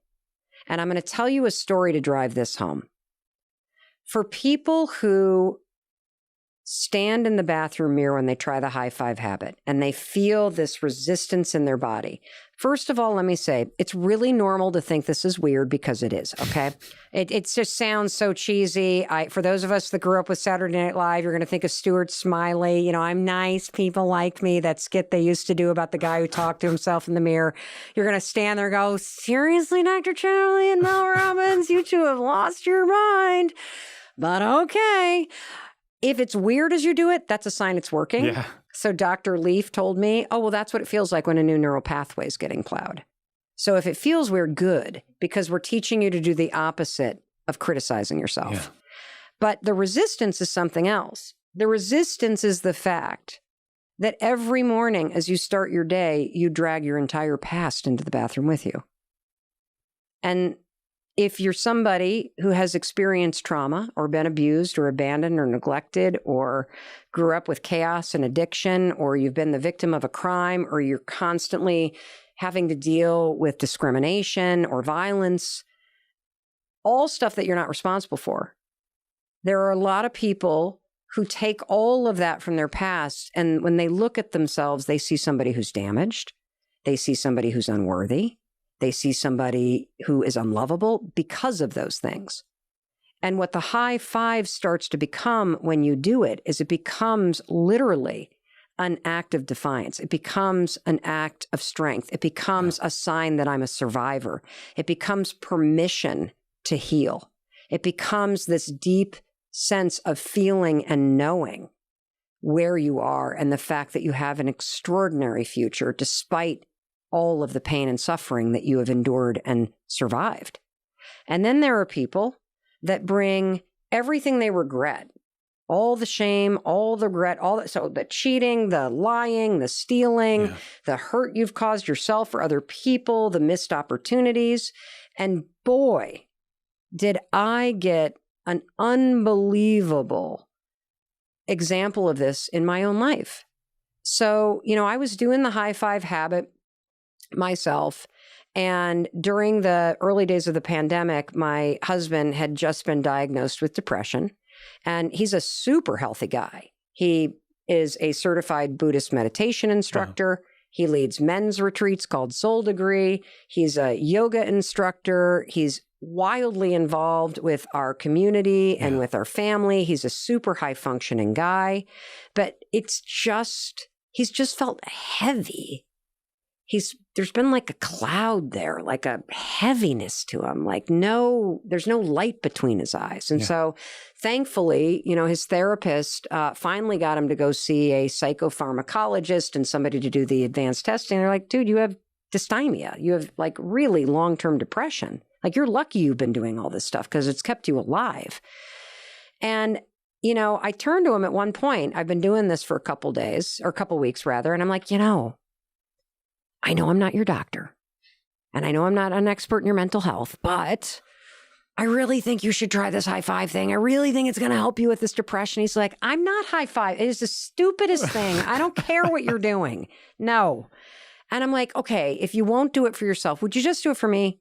And I'm going to tell you a story to drive this home. For people who stand in the bathroom mirror when they try the high five habit and they feel this resistance in their body. First of all, let me say, it's really normal to think this is weird because it is, okay? It just sounds so cheesy. For those of us that grew up with Saturday Night Live, you're going to think of Stuart Smiley. You know, I'm nice, people like me, that skit they used to do about the guy who talked to himself in the mirror. You're going to stand there and go, seriously, Dr. Charlie and Mel Robbins, you two have lost your mind. But okay. If it's weird as you do it, that's a sign it's working. Yeah. So Dr. Leaf told me, oh, well, that's what it feels like when a new neural pathway is getting plowed. So if it feels weird, good, because we're teaching you to do the opposite of criticizing yourself. Yeah. But the resistance is something else. The resistance is the fact that every morning as you start your day, you drag your entire past into the bathroom with you. And if you're somebody who has experienced trauma or been abused or abandoned or neglected or grew up with chaos and addiction, or you've been the victim of a crime, or you're constantly having to deal with discrimination or violence, all stuff that you're not responsible for. There are a lot of people who take all of that from their past, and when they look at themselves, they see somebody who's damaged. They see somebody who's unworthy. They see somebody who is unlovable because of those things. And what the high five starts to become when you do it is it becomes literally an act of defiance. It becomes an act of strength. It becomes a sign that I'm a survivor. It becomes permission to heal. It becomes this deep sense of feeling and knowing where you are and the fact that you have an extraordinary future despite all of the pain and suffering that you have endured and survived. And then there are people that bring everything they regret, all the shame, all the regret, so the cheating, the lying, the stealing, the hurt you've caused yourself or other people, the missed opportunities. And boy, did I get an unbelievable example of this in my own life. So, I was doing the high five habit myself. And during the early days of the pandemic, my husband had just been diagnosed with depression. And he's a super healthy guy. He is a certified Buddhist meditation instructor. Oh. He leads men's retreats called Soul Degree. He's a yoga instructor. He's wildly involved with our community and with our family. He's a super high functioning guy. But he's just felt heavy. There's been like a cloud there, like a heaviness to him, there's no light between his eyes. And so thankfully, his therapist finally got him to go see a psychopharmacologist and somebody to do the advanced testing. They're like, dude, you have dysthymia. You have really long-term depression. You're lucky you've been doing all this stuff because it's kept you alive. And I turned to him at one point. I've been doing this for a couple weeks rather. And I'm like, I know I'm not your doctor, and I know I'm not an expert in your mental health, but I really think you should try this high five thing. I really think it's going to help you with this depression. He's like, I'm not high five. It is the stupidest thing. I don't care what you're doing. No. And I'm like, okay, if you won't do it for yourself, would you just do it for me?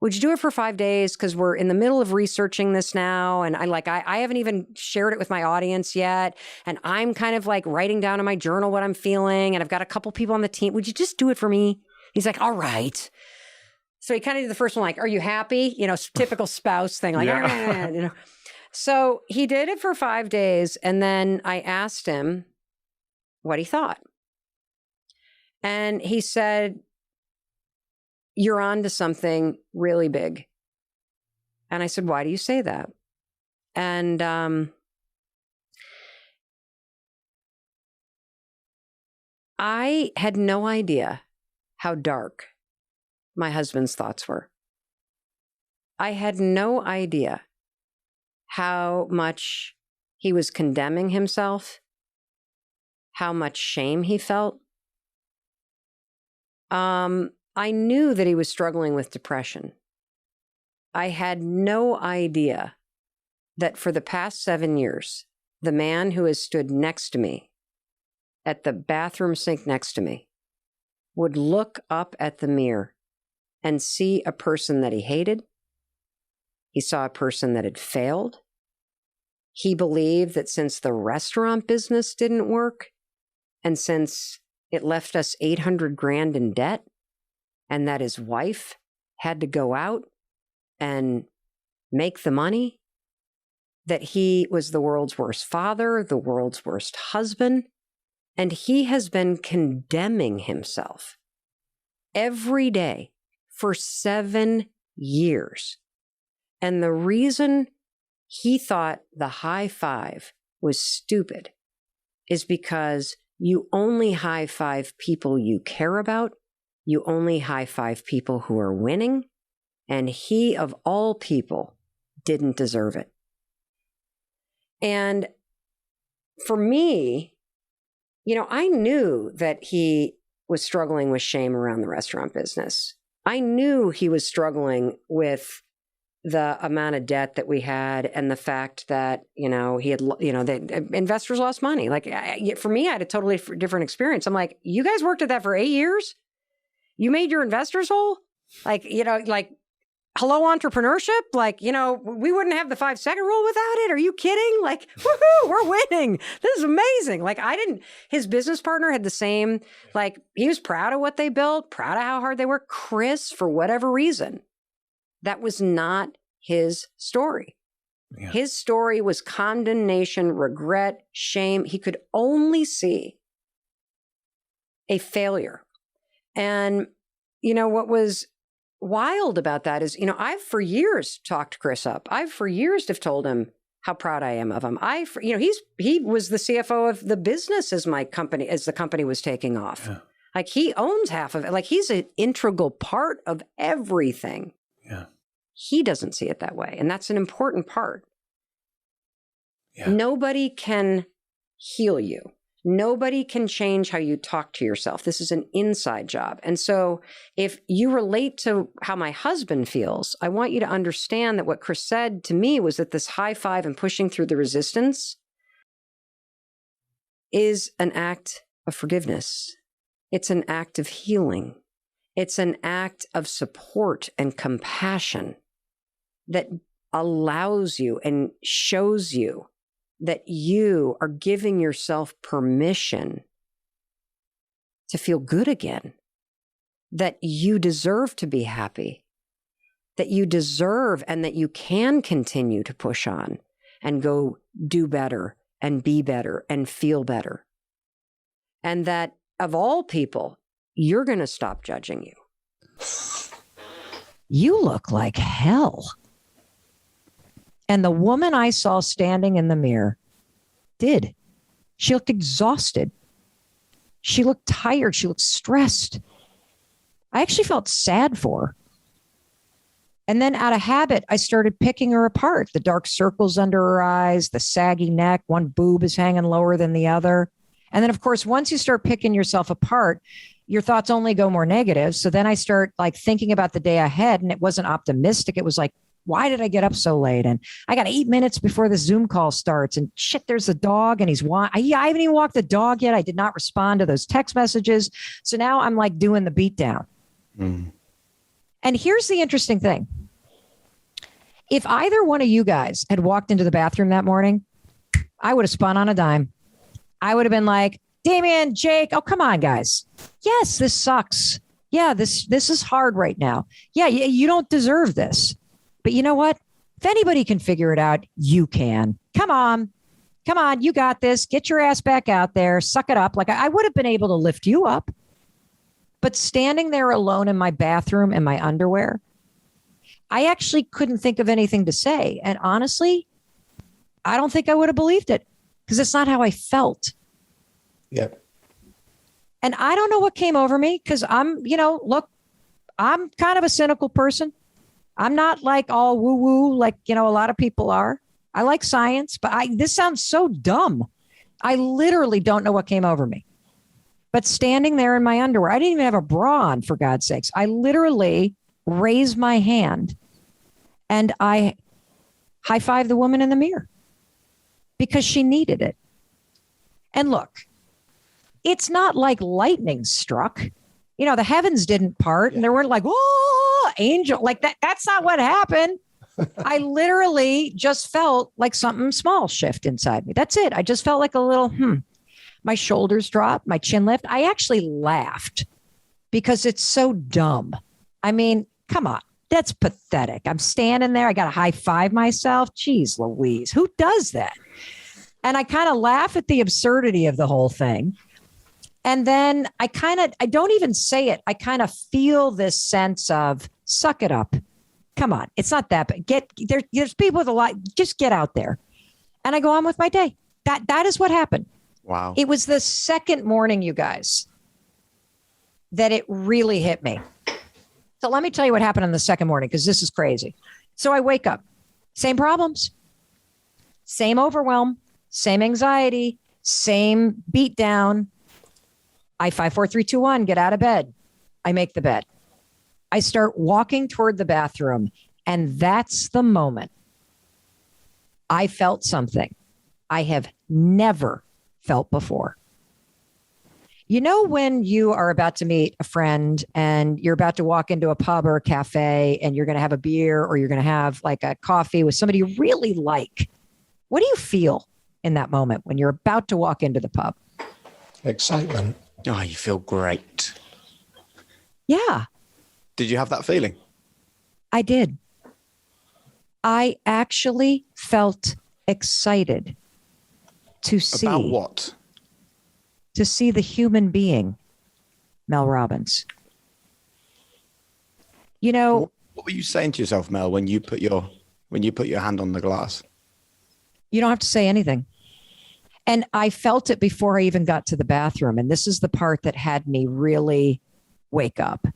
Would you do it for 5 days? Because we're in the middle of researching this now. And I haven't even shared it with my audience yet. And I'm kind of writing down in my journal what I'm feeling. And I've got a couple people on the team. Would you just do it for me? He's like, all right. So he kind of did the first one, are you happy? Typical spouse thing. So he did it for 5 days. And then I asked him what he thought. And he said, you're on to something really big. And I said, why do you say that? And I had no idea how dark my husband's thoughts were. I had no idea how much he was condemning himself, how much shame he felt. I knew that he was struggling with depression. I had no idea that for the past 7 years, the man who has stood next to me at the bathroom sink next to me would look up at the mirror and see a person that he hated. He saw a person that had failed. He believed that since the restaurant business didn't work, and since it left us 800 grand in debt, and that his wife had to go out and make the money, that he was the world's worst father, the world's worst husband, and he has been condemning himself every day for 7 years. And the reason he thought the high five was stupid is because you only high five people you care about. You only high five people who are winning. And he, of all people, didn't deserve it. And for me, I knew that he was struggling with shame around the restaurant business. I knew he was struggling with the amount of debt that we had and the fact that, he had, the investors lost money. Like, for me, I had a totally different experience. I'm like, you guys worked at that for 8 years? You made your investors whole? Like, hello, entrepreneurship? Like, we wouldn't have the 5-second rule without it. Are you kidding? Like, woohoo, we're winning. This is amazing. Like, his business partner had the same, like, he was proud of what they built, proud of how hard they worked. Chris, for whatever reason, that was not his story. Yeah. His story was condemnation, regret, shame. He could only see a failure. And, what was wild about that is, I've for years talked Chris up. I've for years have told him how proud I am of him. He was the CFO of the business as the company was taking off. Yeah. Like, he owns half of it. Like, he's an integral part of everything. Yeah. He doesn't see it that way. And that's an important part. Yeah. Nobody can heal you. Nobody can change how you talk to yourself. This is an inside job. And so if you relate to how my husband feels, I want you to understand that what Chris said to me was that this high five and pushing through the resistance is an act of forgiveness. It's an act of healing. It's an act of support and compassion that allows you and shows you that you are giving yourself permission to feel good again, that you deserve to be happy, that you deserve and that you can continue to push on and go do better and be better and feel better. And that of all people, you're going to stop judging you. You look like hell. And the woman I saw standing in the mirror did. She looked exhausted. She looked tired. She looked stressed. I actually felt sad for her. And then out of habit, I started picking her apart. The dark circles under her eyes, the saggy neck, one boob is hanging lower than the other. And then, of course, once you start picking yourself apart, your thoughts only go more negative. So then I start thinking about the day ahead, and it wasn't optimistic. It was like, why did I get up so late? And I got 8 minutes before the Zoom call starts. And shit, there's a dog, and I haven't even walked the dog yet. I did not respond to those text messages. So now I'm doing the beatdown. Mm. And here's the interesting thing. If either one of you guys had walked into the bathroom that morning, I would have spun on a dime. I would have been like, Damien, Jake, oh, come on, guys. Yes, this sucks. Yeah, this is hard right now. Yeah, you don't deserve this. But you know what? If anybody can figure it out, you can. Come on, you got this. Get your ass back out there. Suck it up. I would have been able to lift you up. But standing there alone in my bathroom in my underwear, I actually couldn't think of anything to say. And honestly, I don't think I would have believed it because it's not how I felt. Yep. And I don't know what came over me because I'm kind of a cynical person. I'm not all woo-woo a lot of people are. I like science, but this sounds so dumb. I literally don't know what came over me. But standing there in my underwear, I didn't even have a bra on, for God's sakes. I literally raised my hand and I high-fived the woman in the mirror because she needed it. And look, it's not like lightning struck. The heavens didn't part and there weren't oh, angel. Like that's not what happened. I literally just felt like something small shift inside me. That's it. I just felt like a little, my shoulders dropped, my chin lift. I actually laughed because it's so dumb. I mean, come on. That's pathetic. I'm standing there. I got to high five myself. Jeez Louise, who does that? And I kind of laugh at the absurdity of the whole thing. And then I don't even say it. I kind of feel this sense of suck it up. Come on. It's not that bad. There's people with a lot. Just get out there. And I go on with my day. That is what happened. Wow. It was the second morning, you guys, that it really hit me. So let me tell you what happened on the second morning, because this is crazy. So I wake up, same problems, same overwhelm, same anxiety, same beat down. I 5, 4, 3, 2, 1, get out of bed. I make the bed. I start walking toward the bathroom, and that's the moment I felt something I have never felt before. You know, when you are about to meet a friend and you're about to walk into a pub or a cafe and you're going to have a beer or you're going to have like a coffee with somebody you really like, what do you feel in that moment when you're about to walk into the pub? Excitement. Oh, you feel great. Yeah, Did you have that feeling? I did. I actually felt excited to see. About what? To see the human being, Mel Robbins. You know, What were you saying to yourself, Mel, when you put your hand on the glass? you don't have to say anything. And I felt it before I even got to the bathroom. And this is the part that had me really wake up.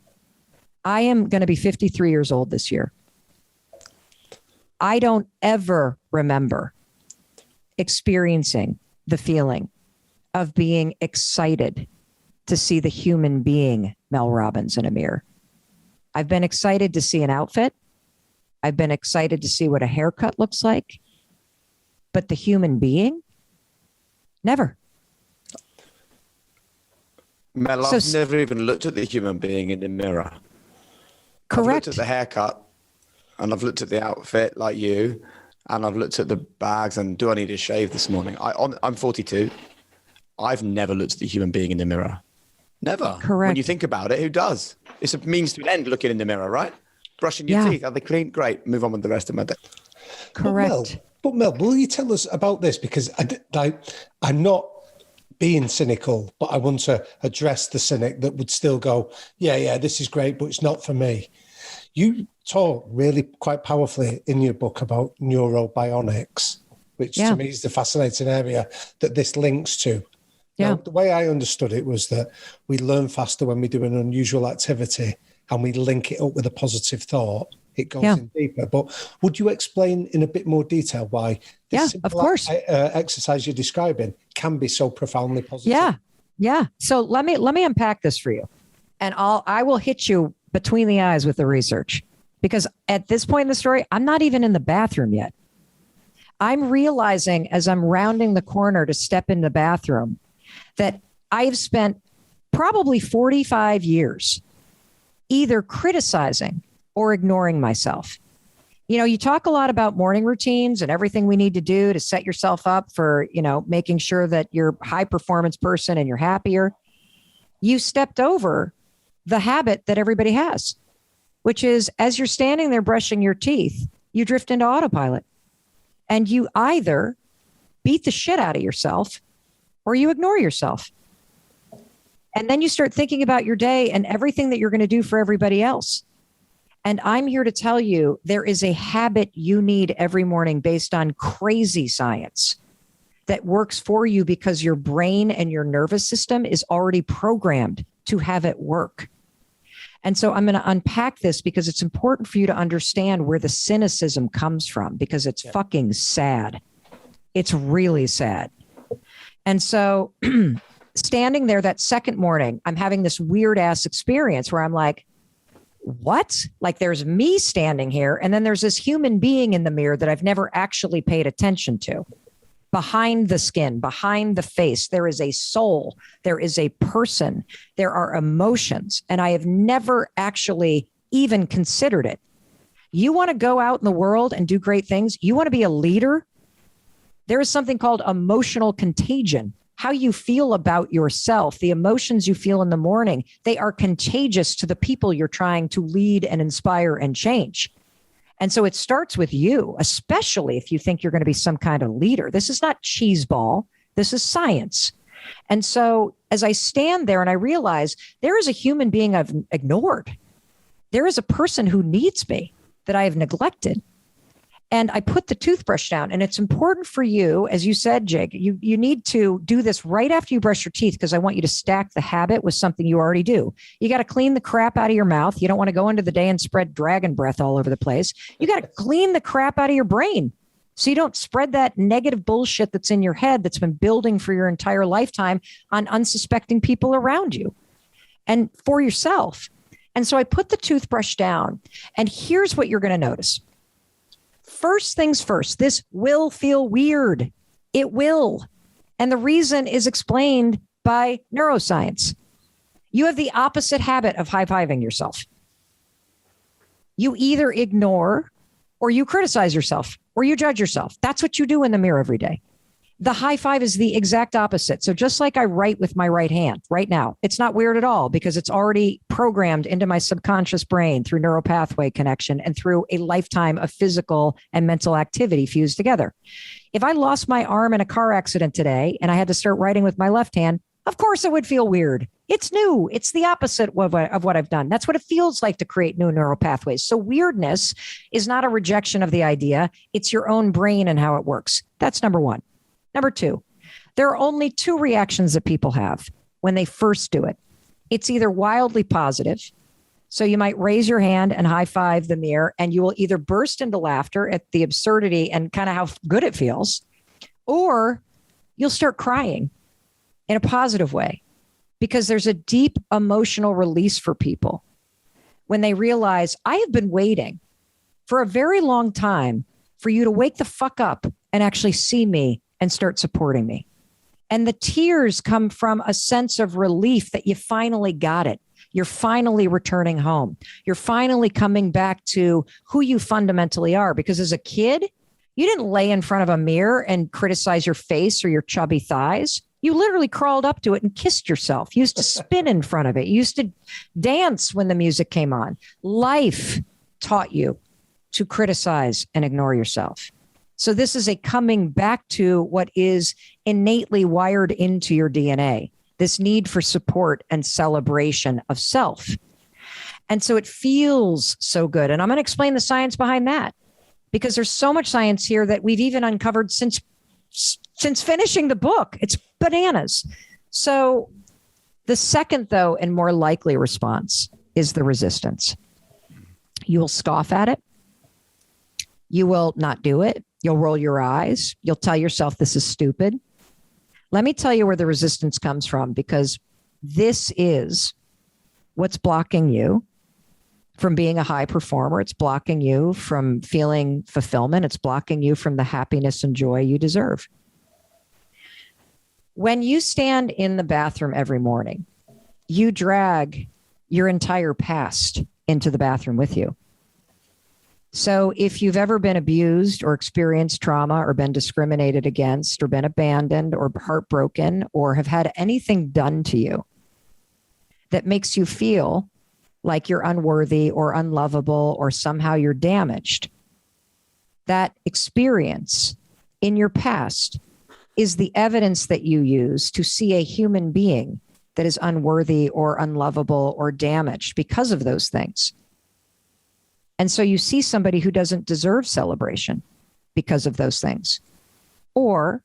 I am going to be 53 years old this year. I don't ever remember experiencing the feeling of being excited to see the human being, Mel Robbins, in a mirror. I've been excited to see an outfit. I've been excited to see what a haircut looks like. But the human being, never. Mel, So- I've never even looked at the human being in the mirror. I've Correct. looked at the haircut and I've looked at the outfit like you, and I've looked at the bags and do I need a shave this morning? I'm 42. I've never looked at the human being in the mirror. Never. Correct. When you think about it, who does? It's a means to an end looking in the mirror, right? Brushing your Yeah. teeth. Are they clean? Great. Move on with the rest of my day. Correct. But Mel, will you tell us about this? Because I'm not being cynical, but I want to address the cynic that would still go, yeah, this is great, but it's not for me. You talk really quite powerfully in your book about neurobionics, which Yeah. to me is the fascinating area that this links to. Yeah. Now, the way I understood it was that we learn faster when we do an unusual activity and we link it up with a positive thought. It goes Yeah. in deeper. But would you explain in a bit more detail why this Yeah, simple of course. Exercise you're describing can be so profoundly positive? Yeah. So let me unpack this for you. And I will hit you between the eyes with the research, because at this point in the story, I'm not even in the bathroom yet. I'm realizing as I'm rounding the corner to step in the bathroom that I've spent probably 45 years either criticizing or ignoring myself. You know, you talk a lot about morning routines and everything we need to do to set yourself up for, making sure that you're a high performance person and you're happier. You stepped over the habit that everybody has, which is as you're standing there brushing your teeth, you drift into autopilot and you either beat the shit out of yourself or you ignore yourself. And then you start thinking about your day and everything that you're going to do for everybody else. And I'm here to tell you, there is a habit you need every morning based on crazy science that works for you because your brain and your nervous system is already programmed to have it work. And so I'm going to unpack this because it's important for you to understand where the cynicism comes from, because it's fucking sad. It's really sad. And so standing there that second morning, I'm having this weird ass experience where I'm like, what? Like there's me standing here and then there's this human being in the mirror that I've never actually paid attention to. Behind the skin, behind the face, there is a soul, there is a person, there are emotions. And I have never actually even considered it. You want to go out in the world and do great things? You want to be a leader? There is something called emotional contagion. How you feel about yourself, the emotions you feel in the morning, they are contagious to the people you're trying to lead and inspire and change. And so it starts with you, especially if you think you're going to be some kind of leader. This is not cheeseball. This is science. And so as I stand there and I realize there is a human being I've ignored, there is a person who needs me that I have neglected. And I put the toothbrush down. And it's important for you, as you said, Jake, you need to do this right after you brush your teeth, because I want you to stack the habit with something you already do. You got to clean the crap out of your mouth. You don't want to go into the day and spread dragon breath all over the place. You got to clean the crap out of your brain so you don't spread that negative bullshit that's in your head that's been building for your entire lifetime on unsuspecting people around you and for yourself. And so I put the toothbrush down, and here's what you're going to notice. First things first, this will feel weird. It will. And the reason is explained by neuroscience. You have the opposite habit of high-fiving yourself. You either ignore or you criticize yourself or you judge yourself. That's what you do in the mirror every day. The high five is the exact opposite. So just like I write with my right hand right now, it's not weird at all because it's already programmed into my subconscious brain through neural pathway connection and through a lifetime of physical and mental activity fused together. If I lost my arm in a car accident today and I had to start writing with my left hand, of course it would feel weird. It's new. It's the opposite of what I've done. That's what it feels like to create new neural pathways. So weirdness is not a rejection of the idea. It's your own brain and how it works. That's number one. Number two, there are only two reactions that people have when they first do it. It's either wildly positive. So you might raise your hand and high five the mirror, and you will either burst into laughter at the absurdity and kind of how good it feels, or you'll start crying in a positive way because there's a deep emotional release for people when they realize I have been waiting for a very long time for you to wake the fuck up and actually see me and start supporting me. And the tears come from a sense of relief that you finally got it. You're finally returning home. You're finally coming back to who you fundamentally are. Because as a kid, you didn't lay in front of a mirror and criticize your face or your chubby thighs. You literally crawled up to it and kissed yourself. You used to spin in front of it. You used to dance when the music came on. Life taught you to criticize and ignore yourself. So this is a coming back to what is innately wired into your DNA, this need for support and celebration of self. And so it feels so good. And I'm going to explain the science behind that, because there's so much science here that we've even uncovered since finishing the book. It's bananas. So the second, though, and more likely response is the resistance. You will scoff at it. You will not do it. You'll roll your eyes. You'll tell yourself this is stupid. Let me tell you where the resistance comes from, because this is what's blocking you from being a high performer. It's blocking you from feeling fulfillment. It's blocking you from the happiness and joy you deserve. When you stand in the bathroom every morning, you drag your entire past into the bathroom with you. So if you've ever been abused or experienced trauma or been discriminated against or been abandoned or heartbroken or have had anything done to you that makes you feel like you're unworthy or unlovable or somehow you're damaged, that experience in your past is the evidence that you use to see a human being that is unworthy or unlovable or damaged because of those things. And so you see somebody who doesn't deserve celebration because of those things. Or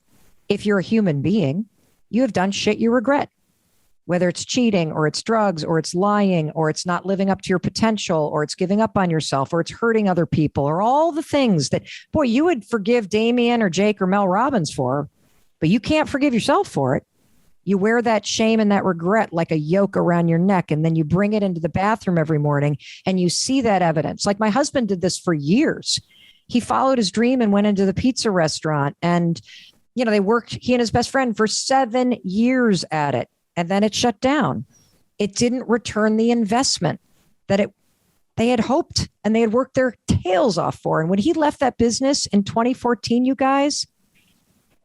if you're a human being, you have done shit you regret, whether it's cheating or it's drugs or it's lying or it's not living up to your potential or it's giving up on yourself or it's hurting other people or all the things that, boy, you would forgive Damien or Jake or Mel Robbins for, but you can't forgive yourself for it. You wear that shame and that regret like a yoke around your neck, and then you bring it into the bathroom every morning and you see that evidence. Like my husband did this for years. He followed his dream and went into the pizza restaurant, and, you know, they worked, he and his best friend, for 7 years at it, and then it shut down. It didn't return the investment that they had hoped and they had worked their tails off for. And when he left that business in 2014, you guys,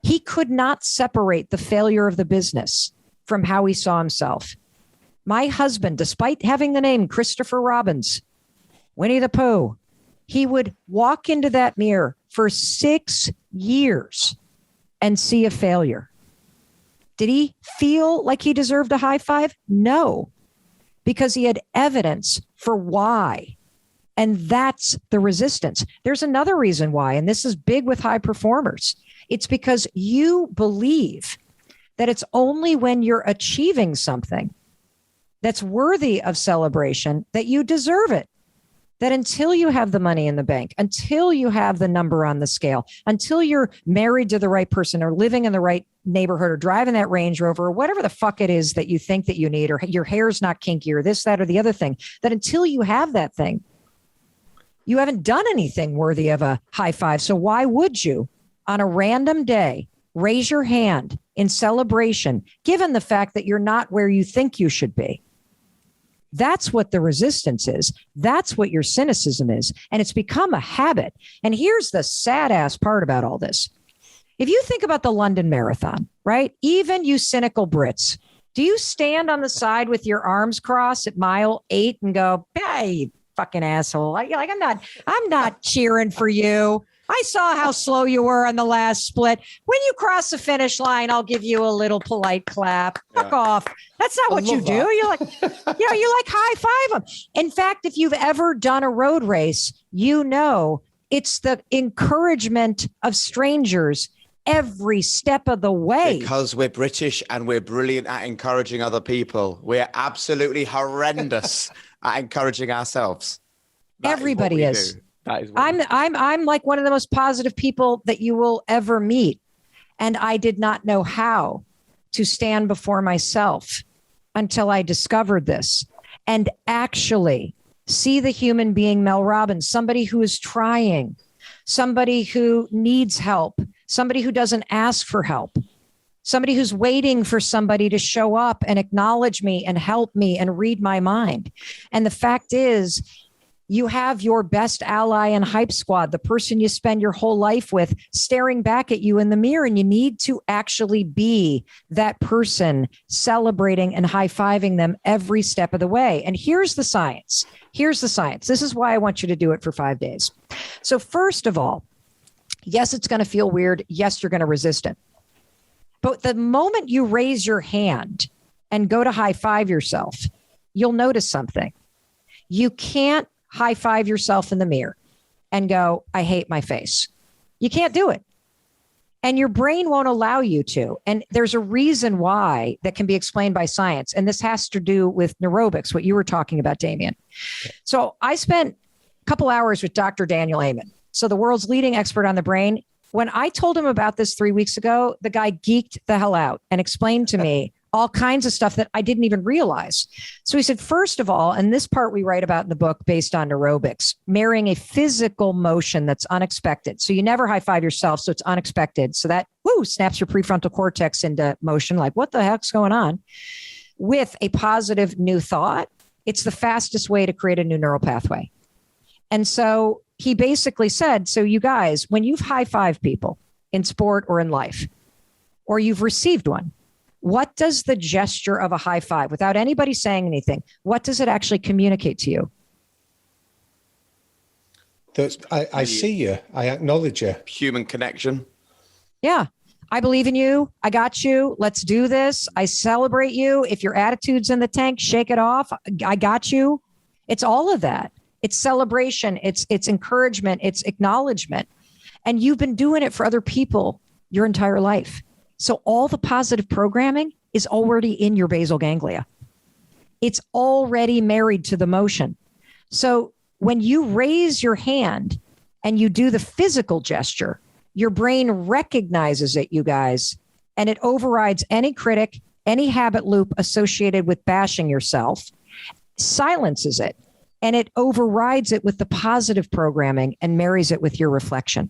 he could not separate the failure of the business from how he saw himself. My husband, despite having the name Christopher Robbins, Winnie the Pooh, he would walk into that mirror for 6 years and see a failure. Did he feel like he deserved a high five? No, because he had evidence for why. And that's the resistance. There's another reason why, and this is big with high performers. It's because you believe that it's only when you're achieving something that's worthy of celebration that you deserve it. That until you have the money in the bank, until you have the number on the scale, until you're married to the right person or living in the right neighborhood or driving that Range Rover or whatever the fuck it is that you think that you need, or your hair's not kinky or this, that, or the other thing, that until you have that thing, you haven't done anything worthy of a high five. So why would you, on a random day, raise your hand in celebration, given the fact that you're not where you think you should be? That's what the resistance is. That's what your cynicism is. And it's become a habit. And here's the sad ass part about all this. If you think about the London Marathon, right? Even you cynical Brits, do you stand on the side with your arms crossed at mile 8 and go, hey, you fucking asshole. I'm not cheering for you. I saw how slow you were on the last split. When you cross the finish line, I'll give you a little polite clap. Fuck off. That's not what you do. You're like, you like high five them. In fact, if you've ever done a road race, you know it's the encouragement of strangers every step of the way. Because we're British and we're brilliant at encouraging other people. We're absolutely horrendous at encouraging ourselves. Everybody is. I'm like one of the most positive people that you will ever meet. And I did not know how to stand before myself until I discovered this and actually see the human being Mel Robbins, somebody who is trying, somebody who needs help, somebody who doesn't ask for help, somebody who's waiting for somebody to show up and acknowledge me and help me and read my mind. And the fact is, you have your best ally and hype squad, the person you spend your whole life with, staring back at you in the mirror. And you need to actually be that person, celebrating and high-fiving them every step of the way. And here's the science. Here's the science. This is why I want you to do it for 5 days. So first of all, yes, it's going to feel weird. Yes, you're going to resist it. But the moment you raise your hand and go to high-five yourself, you'll notice something. You can't high five yourself in the mirror and go, I hate my face. You can't do it. And your brain won't allow you to. And there's a reason why that can be explained by science. And this has to do with neurobics, what you were talking about, Damien. So I spent a couple hours with Dr. Daniel Amen, so the world's leading expert on the brain. When I told him about this 3 weeks ago, the guy geeked the hell out and explained to me all kinds of stuff that I didn't even realize. So he said, first of all, and this part we write about in the book based on neurobics, marrying a physical motion that's unexpected. So you never high five yourself, so it's unexpected. So that, snaps your prefrontal cortex into motion, like, what the heck's going on? With a positive new thought, it's the fastest way to create a new neural pathway. And so he basically said, so you guys, when you've high fived people in sport or in life, or you've received one, what does the gesture of a high five, without anybody saying anything, what does it actually communicate to you? I see you. I acknowledge you. Human connection. Yeah. I believe in you. I got you. Let's do this. I celebrate you. If your attitude's in the tank, shake it off. I got you. It's all of that. It's celebration. It's encouragement. It's acknowledgement. And you've been doing it for other people your entire life. So all the positive programming is already in your basal ganglia. It's already married to the motion. So when you raise your hand and you do the physical gesture, your brain recognizes it, you guys, and it overrides any critic, any habit loop associated with bashing yourself, silences it, and it overrides it with the positive programming and marries it with your reflection.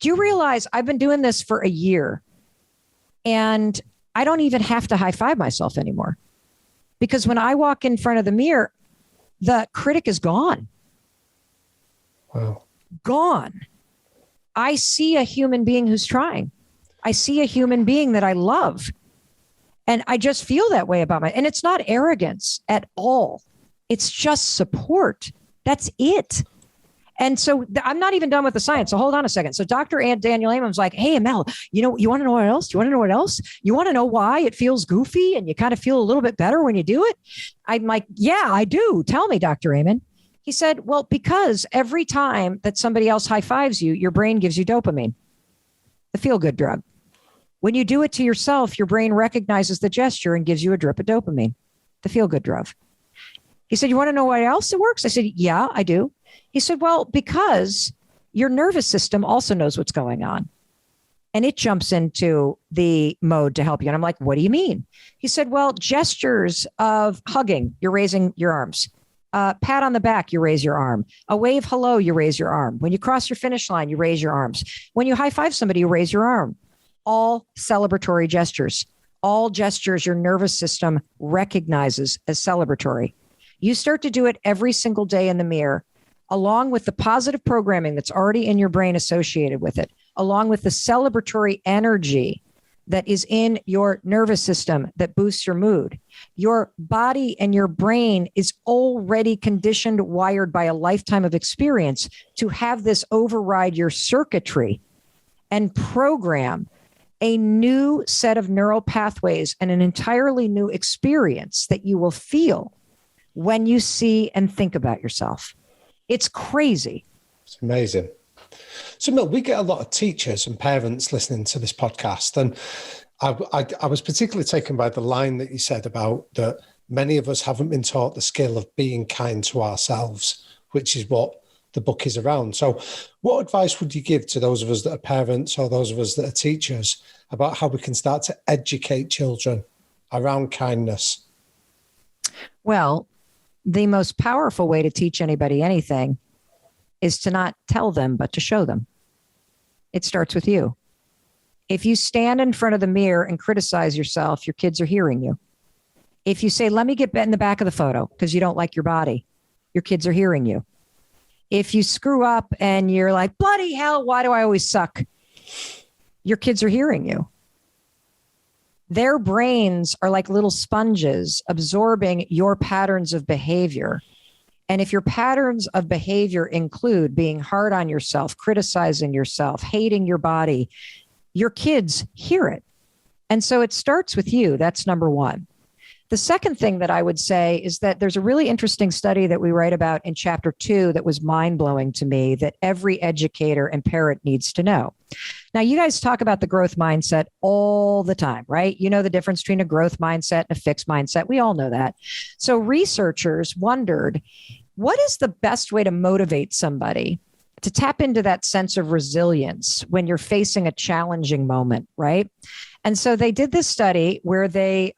Do you realize I've been doing this for a year and I don't even have to high five myself anymore? Because when I walk in front of the mirror, the critic is gone. Wow. Gone. I see a human being who's trying. I see a human being that I love. And I just feel that way about and it's not arrogance at all. It's just support. That's it. And so I'm not even done with the science. So hold on a second. So Dr. Daniel Amen's like, hey, Mel, you want to know what else? You want to know what else? You want to know why it feels goofy and you kind of feel a little bit better when you do it? I'm like, yeah, I do. Tell me, Dr. Amen. He said, well, because every time that somebody else high fives you, your brain gives you dopamine, the feel good drug. When you do it to yourself, your brain recognizes the gesture and gives you a drip of dopamine, the feel good drug. He said, you want to know why else it works? I said, yeah, I do. He said, well, because your nervous system also knows what's going on. And it jumps into the mode to help you. And I'm like, what do you mean? He said, well, gestures of hugging, you're raising your arms. Pat on the back, you raise your arm. A wave hello, you raise your arm. When you cross your finish line, you raise your arms. When you high five somebody, you raise your arm. All celebratory gestures, all gestures your nervous system recognizes as celebratory. You start to do it every single day in the mirror, along with the positive programming that's already in your brain associated with it, along with the celebratory energy that is in your nervous system that boosts your mood. Your body and your brain is already conditioned, wired by a lifetime of experience to have this override your circuitry and program a new set of neural pathways and an entirely new experience that you will feel when you see and think about yourself. It's crazy. It's amazing. So, Mel, we get a lot of teachers and parents listening to this podcast. And I was particularly taken by the line that you said about that many of us haven't been taught the skill of being kind to ourselves, which is what the book is around. So what advice would you give to those of us that are parents or those of us that are teachers about how we can start to educate children around kindness? Well, the most powerful way to teach anybody anything is to not tell them, but to show them. It starts with you. If you stand in front of the mirror and criticize yourself, your kids are hearing you. If you say, let me get in the back of the photo because you don't like your body, your kids are hearing you. If you screw up and you're like, bloody hell, why do I always suck? Your kids are hearing you. Their brains are like little sponges absorbing your patterns of behavior. And if your patterns of behavior include being hard on yourself, criticizing yourself, hating your body, your kids hear it. And so it starts with you. That's number one. The second thing that I would say is that there's a really interesting study that we write about in chapter 2 that was mind-blowing to me that every educator and parent needs to know. Now, you guys talk about the growth mindset all the time, right? You know the difference between a growth mindset and a fixed mindset. We all know that. So researchers wondered, what is the best way to motivate somebody to tap into that sense of resilience when you're facing a challenging moment, right? And so they did this study where they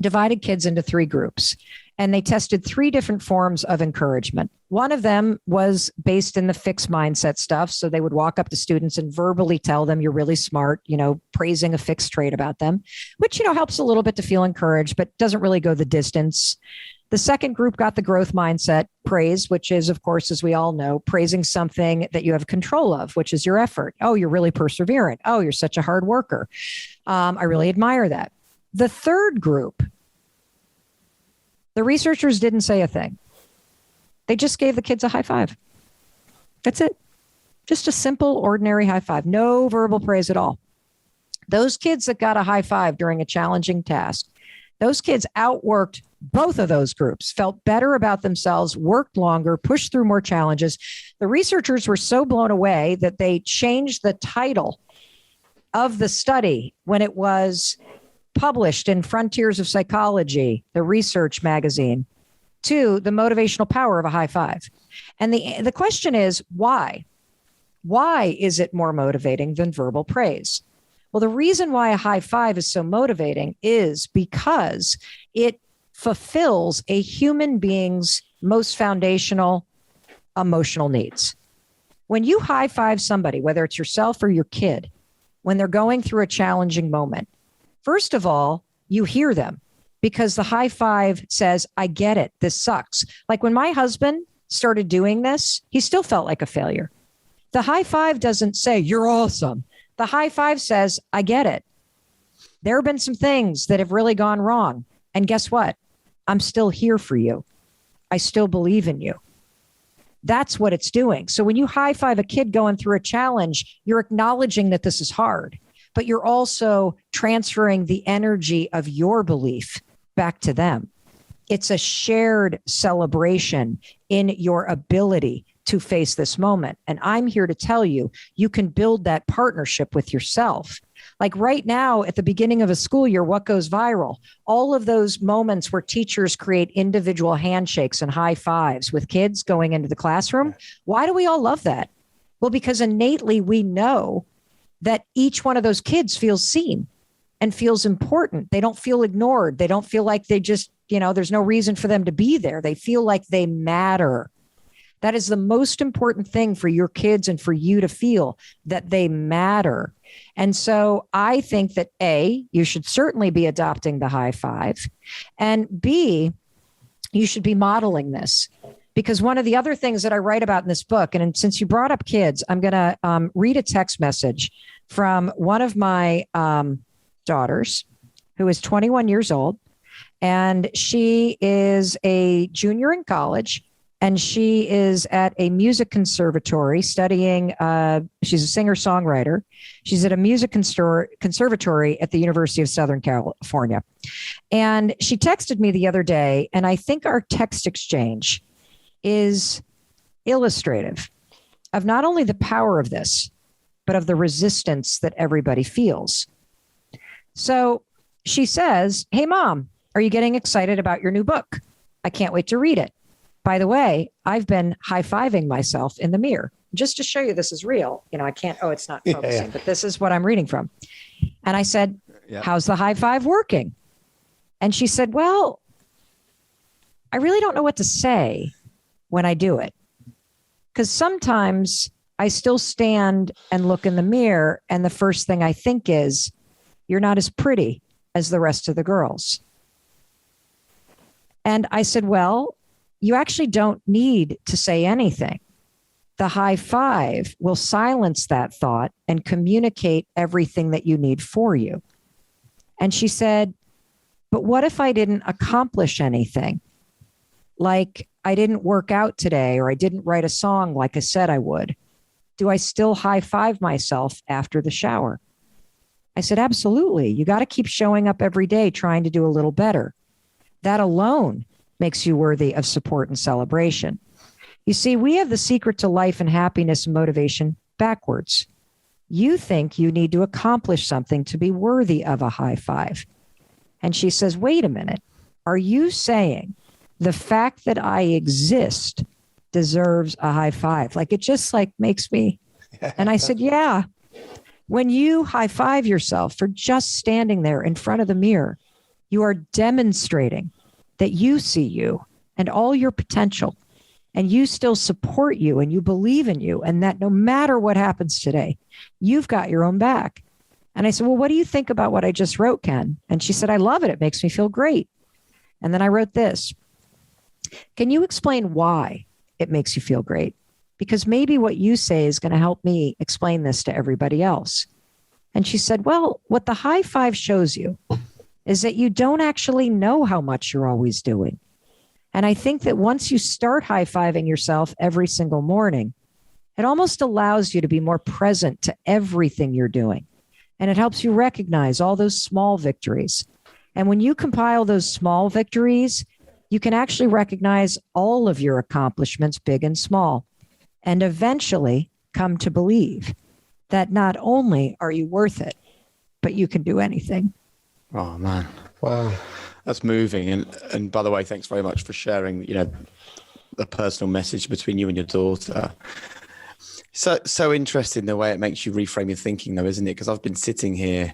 divided kids into 3 groups, and they tested 3 different forms of encouragement. One of them was based in the fixed mindset stuff. So they would walk up to students and verbally tell them you're really smart, praising a fixed trait about them, which, helps a little bit to feel encouraged, but doesn't really go the distance. The second group got the growth mindset praise, which is, of course, as we all know, praising something that you have control of, which is your effort. Oh, you're really perseverant. Oh, you're such a hard worker. I really admire that. The third group, the researchers didn't say a thing. They just gave the kids a high five. That's it. Just a simple, ordinary high five. No verbal praise at all. Those kids that got a high five during a challenging task, those kids outworked both of those groups, felt better about themselves, worked longer, pushed through more challenges. The researchers were so blown away that they changed the title of the study when it was published in Frontiers of Psychology, the research magazine, to the motivational power of a high five. And the question is, why? Why is it more motivating than verbal praise? Well, the reason why a high five is so motivating is because it fulfills a human being's most foundational emotional needs. When you high five somebody, whether it's yourself or your kid, when they're going through a challenging moment, first of all, you hear them. because the high five says, I get it. This sucks. Like when my husband started doing this, he still felt like a failure. The high five doesn't say, you're awesome. The high five says, I get it. There have been some things that have really gone wrong. And guess what? I'm still here for you. I still believe in you. That's what it's doing. So when you high five a kid going through a challenge, you're acknowledging that this is hard, but you're also transferring the energy of your belief back to them. It's a shared celebration in your ability to face this moment. And I'm here to tell you, you can build that partnership with yourself. Like right now at the beginning of a school year, what goes viral? All of those moments where teachers create individual handshakes and high fives with kids going into the classroom. Why do we all love that? Well, because innately we know that each one of those kids feels seen and feels important. They don't feel ignored. They don't feel like they just, there's no reason for them to be there. They feel like they matter. That is the most important thing for your kids and for you to feel that they matter. And so I think that A, you should certainly be adopting the high five, and B, you should be modeling this. Because one of the other things that I write about in this book, and since you brought up kids, I'm going to read a text message from one of my daughters who is 21 years old, and she is a junior in college. And she is at a music conservatory studying, she's a singer-songwriter. She's at a music conservatory at the University of Southern California. And she texted me the other day, and I think our text exchange is illustrative of not only the power of this, but of the resistance that everybody feels. So she says, hey, Mom, are you getting excited about your new book? I can't wait to read it. By the way, I've been high-fiving myself in the mirror just to show you this is real. I can't, it's not focusing, but this is what I'm reading from. And I said, how's the high five working? And she said, well, I really don't know what to say when I do it. Because sometimes I still stand and look in the mirror, and the first thing I think is, you're not as pretty as the rest of the girls. And I said, well, you actually don't need to say anything. The high five will silence that thought and communicate everything that you need for you. And she said, but what if I didn't accomplish anything? Like I didn't work out today, or I didn't write a song like I said I would. Do I still high five myself after the shower? I said, absolutely. You got to keep showing up every day trying to do a little better. That alone makes you worthy of support and celebration. You see, we have the secret to life and happiness and motivation backwards. You think you need to accomplish something to be worthy of a high five. And she says, wait a minute. Are you saying the fact that I exist deserves a high five? Like it just makes me. And I said, yeah. When you high five yourself for just standing there in front of the mirror, you are demonstrating that you see you and all your potential, and you still support you and you believe in you, and that no matter what happens today, you've got your own back. And I said, well, what do you think about what I just wrote, Ken? And she said, I love it. It makes me feel great. And then I wrote this. Can you explain why it makes you feel great? Because maybe what you say is going to help me explain this to everybody else. And she said, well, what the high five shows you is that you don't actually know how much you're always doing. And I think that once you start high-fiving yourself every single morning, it almost allows you to be more present to everything you're doing. And it helps you recognize all those small victories. And when you compile those small victories, you can actually recognize all of your accomplishments, big and small, and eventually come to believe that not only are you worth it, but you can do anything. Oh man. Wow. That's moving. And by the way, thanks very much for sharing, the personal message between you and your daughter. So interesting the way it makes you reframe your thinking though, isn't it? Because I've been sitting here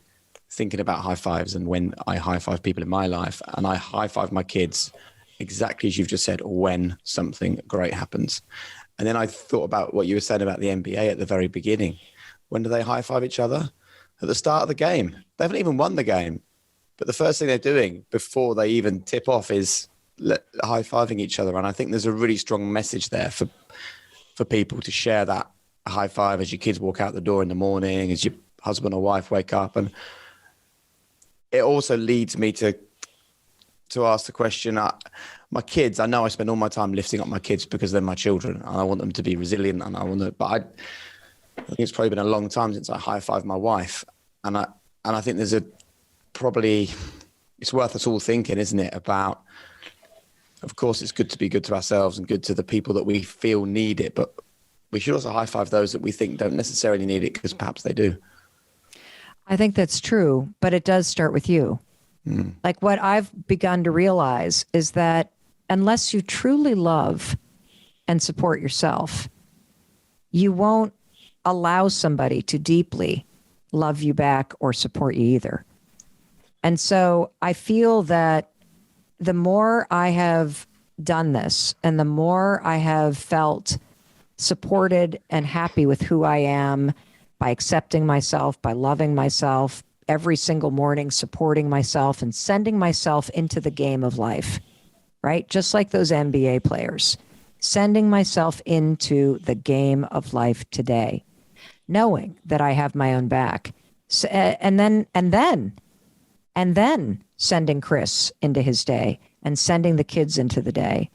thinking about high fives, and when I high five people in my life, and I high five my kids exactly as you've just said, when something great happens. And then I thought about what you were saying about the NBA at the very beginning. When do they high five each other? At the start of the game. They haven't even won the game. But the first thing they're doing before they even tip off is high-fiving each other. And I think there's a really strong message there for people to share that high five as your kids walk out the door in the morning, as your husband or wife wake up. And it also leads me to ask the question, my kids, I know I spend all my time lifting up my kids because they're my children and I want them to be resilient, and but I think it's probably been a long time since I high-fived my wife. And I think there's it's worth us all thinking, isn't it, about, of course, it's good to be good to ourselves and good to the people that we feel need it, but we should also high-five those that we think don't necessarily need it because perhaps they do. I think that's true, but it does start with you. Like, what I've begun to realize is that unless you truly love and support yourself, you won't allow somebody to deeply love you back or support you either. And so I feel that the more I have done this and the more I have felt supported and happy with who I am, by accepting myself, by loving myself every single morning, supporting myself and sending myself into the game of life, right? Just like those NBA players, sending myself into the game of life today, knowing that I have my own back. And then sending Chris into his day and sending the kids into the day.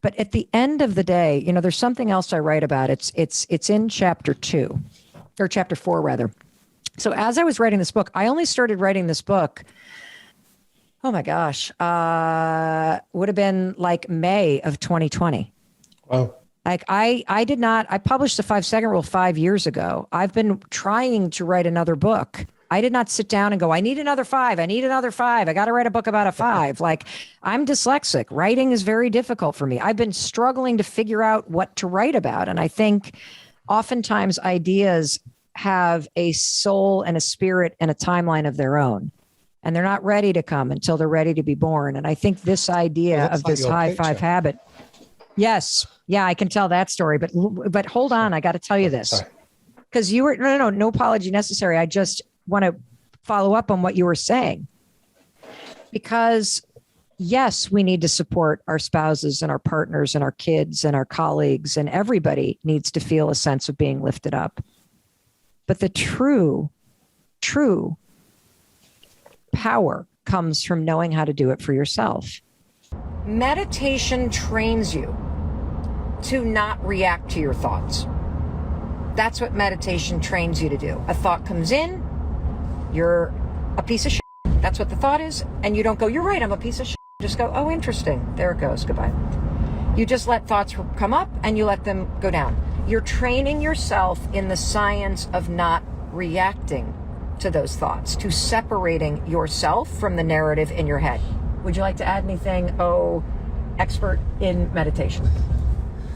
But at the end of the day, there's something else I write about. It's in chapter 2, or chapter 4 rather. So as I was writing this book, I only started writing this book, oh my gosh, would have been like May of 2020. Wow. Like I published the 5-second rule 5 years ago. I've been trying to write another book. I did not sit down and go, I need another 5. I need another 5. I got to write a book about a 5. Like, I'm dyslexic. Writing is very difficult for me. I've been struggling to figure out what to write about. And I think oftentimes ideas have a soul and a spirit and a timeline of their own. And they're not ready to come until they're ready to be born. And I think this idea of this high five habit. Yes. Yeah, I can tell that story. But hold on. I got to tell you this. Because you were, no apology necessary. I just want to follow up on what you were saying. Because yes, we need to support our spouses and our partners and our kids and our colleagues, and everybody needs to feel a sense of being lifted up. But the true power comes from knowing how to do it for yourself. Meditation trains you to not react to your thoughts. That's what meditation trains you to do. A thought comes in, you're a piece of shit. That's what the thought is. And you don't go, you're right, I'm a piece of shit. Just go, oh, interesting. There it goes. Goodbye. You just let thoughts come up and you let them go down. You're training yourself in the science of not reacting to those thoughts, to separating yourself from the narrative in your head. Would you like to add anything, expert in meditation?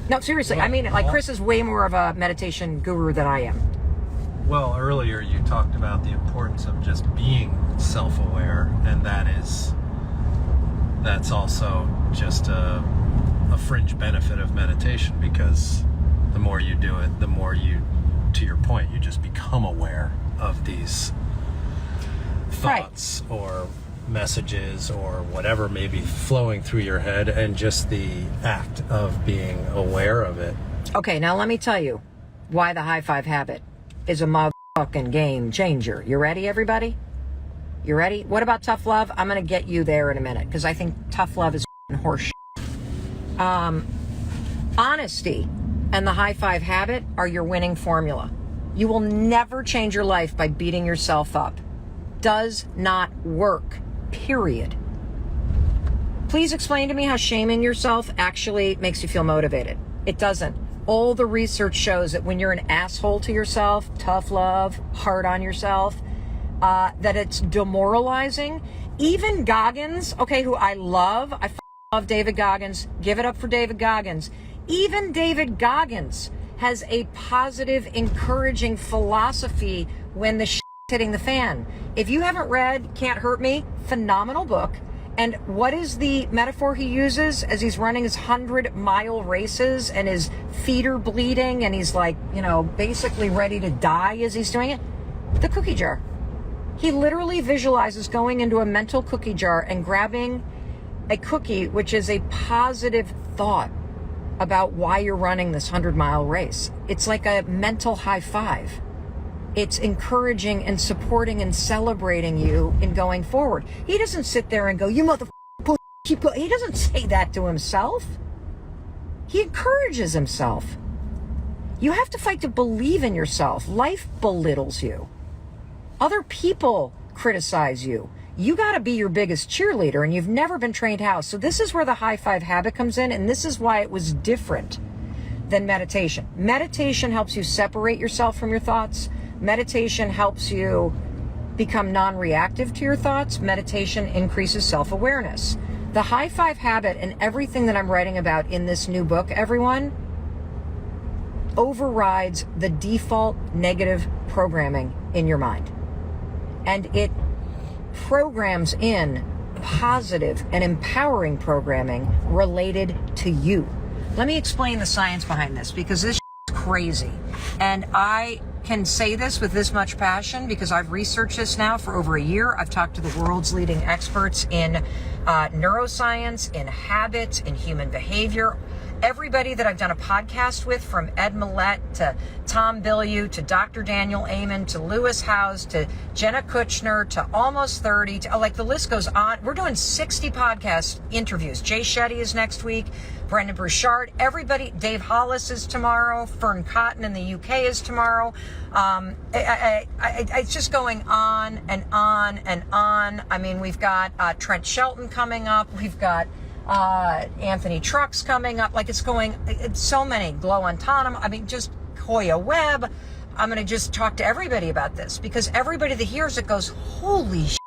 No, seriously. I mean, like, Chris is way more of a meditation guru than I am. Well, earlier you talked about the importance of just being self-aware, and that's also just a fringe benefit of meditation, because the more you do it, the more you, to your point, you just become aware of these thoughts or messages or whatever may be flowing through your head, and just the act of being aware of it. Okay, now let me tell you why the high five habit is a motherfucking game changer. You ready, everybody? You ready? What about tough love? I'm going to get you there in a minute, because I think tough love is horse shit. Honesty and the high five habit are your winning formula. You will never change your life by beating yourself up. Does not work, period. Please explain to me how shaming yourself actually makes you feel motivated. It doesn't. All the research shows that when you're an asshole to yourself, tough love, hard on yourself, that it's demoralizing. Even Goggins, okay, who I love, I love David Goggins. Give it up for David Goggins. Even David Goggins has a positive, encouraging philosophy when the shit's hitting the fan. If you haven't read Can't Hurt Me, phenomenal book. And what is the metaphor he uses as he's running his 100-mile races and his feet are bleeding and he's like, basically ready to die as he's doing it? The cookie jar. He literally visualizes going into a mental cookie jar and grabbing a cookie, which is a positive thought about why you're running this 100-mile race. It's like a mental high five. It's encouraging and supporting and celebrating you in going forward. He doesn't sit there and go, you motherfucker, keep going. He doesn't say that to himself. He encourages himself. You have to fight to believe in yourself. Life belittles you. Other people criticize you. You got to be your biggest cheerleader, and you've never been trained how. So this is where the high five habit comes in, and this is why it was different than meditation. Meditation helps you separate yourself from your thoughts. Meditation helps you become non-reactive to your thoughts. Meditation increases self-awareness. The high five habit and everything that I'm writing about in this new book, everyone, overrides the default negative programming in your mind. And it programs in positive and empowering programming related to you. Let me explain the science behind this, because this is crazy. And I can say this with this much passion because I've researched this now for over a year. I've talked to the world's leading experts in neuroscience, in habits, in human behavior. Everybody that I've done a podcast with, from Ed Millett to Tom Bilyeu to Dr. Daniel Amen to Lewis Howes to Jenna Kutchner to Almost 30, to, like, the list goes on. We're doing 60 podcast interviews. Jay Shetty is next week, Brendan Burchard, everybody. Dave Hollis is tomorrow. Fern Cotton in the UK is tomorrow. It's just going on and on and on. I mean, we've got Trent Shelton coming up. We've got Anthony Trucks coming up. Like, it's so many. Glow Antonum. I mean, just Hoya Webb. I'm going to just talk to everybody about this, because everybody that hears it goes, holy shit,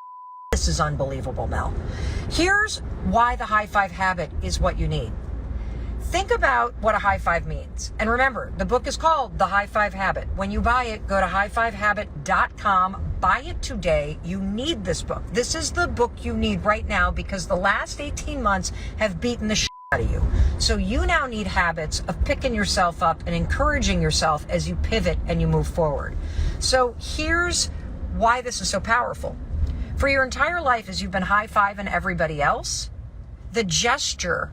this is unbelievable, Mel. Here's why the high five habit is what you need. Think about what a high five means. And remember, the book is called The High Five Habit. When you buy it, go to highfivehabit.com. Buy it today. You need this book. This is the book you need right now, because the last 18 months have beaten the shit out of you. So you now need habits of picking yourself up and encouraging yourself as you pivot and you move forward. So here's why this is so powerful. For your entire life, as you've been high-fiving everybody else, the gesture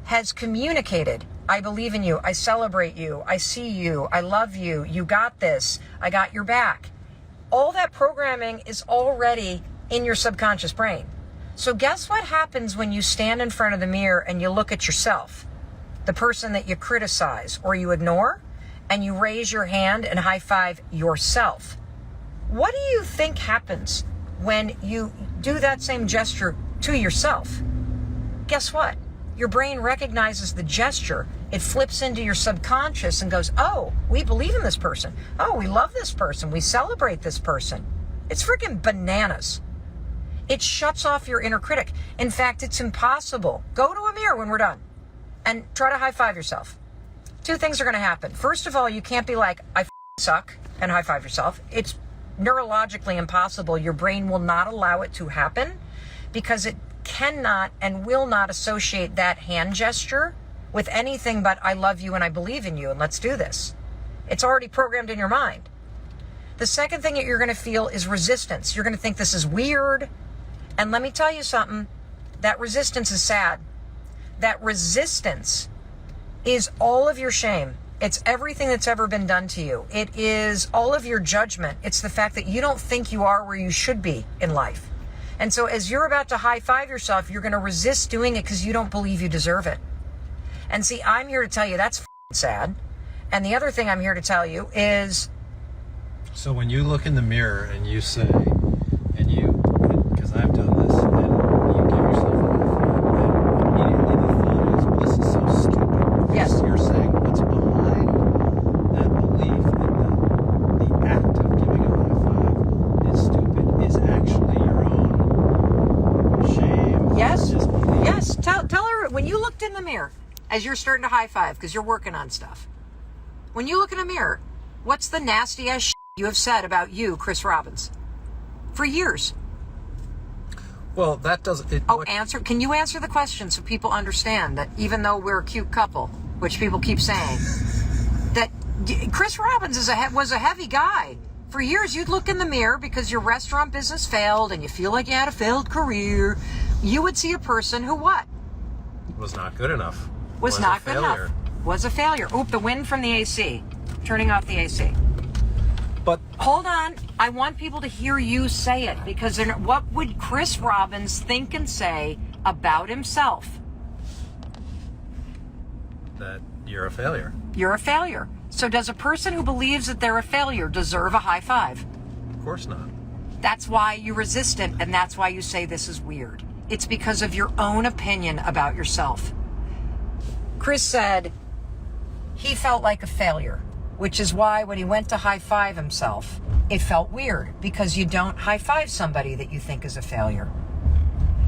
has communicated, I believe in you, I celebrate you, I see you, I love you, you got this, I got your back. All that programming is already in your subconscious brain. So guess what happens when you stand in front of the mirror and you look at yourself, the person that you criticize or you ignore, and you raise your hand and high five yourself? What do you think happens when you do that same gesture to yourself? Guess what? Your brain recognizes the gesture. It flips into your subconscious and goes, oh, we believe in this person. Oh, we love this person. We celebrate this person. It's freaking bananas. It shuts off your inner critic. In fact, it's impossible. Go to a mirror when we're done and try to high five yourself. Two things are going to happen. First of all, you can't be like, I suck, and high five yourself. It's neurologically impossible. Your brain will not allow it to happen, because it cannot and will not associate that hand gesture with anything but I love you and I believe in you and let's do this. It's already programmed in your mind. The second thing that you're going to feel is resistance. You're going to think this is weird. And let me tell you something, that resistance is sad. That resistance is all of your shame. It's everything that's ever been done to you. It is all of your judgment. It's the fact that you don't think you are where you should be in life. And so as you're about to high five yourself, you're going to resist doing it because you don't believe you deserve it. And see, I'm here to tell you that's sad. And the other thing I'm here to tell you is... So when you look in the mirror and you say, because I've done this, and you give yourself a high five, and immediately the thought is, well, this is so stupid. Yes. You're saying what's behind that belief that the act of giving a high five is stupid is actually your own shame. Yes. Disbelief. Yes. Tell her, when you looked in the mirror, as you're starting to high five, because you're working on stuff, when you look in a mirror, what's the nasty ass shit you have said about you, Chris Robbins, for years? Well, that doesn't... Answer. Can you answer the question so people understand that even though we're a cute couple, which people keep saying, that Chris Robbins was a heavy guy For years, you'd look in the mirror because your restaurant business failed and you feel like you had a failed career. You would see a person who what? Was not good enough. Was not good enough. Was a failure. Oop, the wind from the AC. Turning off the AC. But Hold on. I want people to hear you say it because what would Chris Robbins think and say about himself? that you're a failure. You're a failure. So does a person who believes that they're a failure deserve a high five? Of course not. That's why you resist it, and that's why you say this is weird. It's because of your own opinion about yourself. Chris said he felt like a failure, which is why when he went to high five himself, it felt weird because you don't high five somebody that you think is a failure.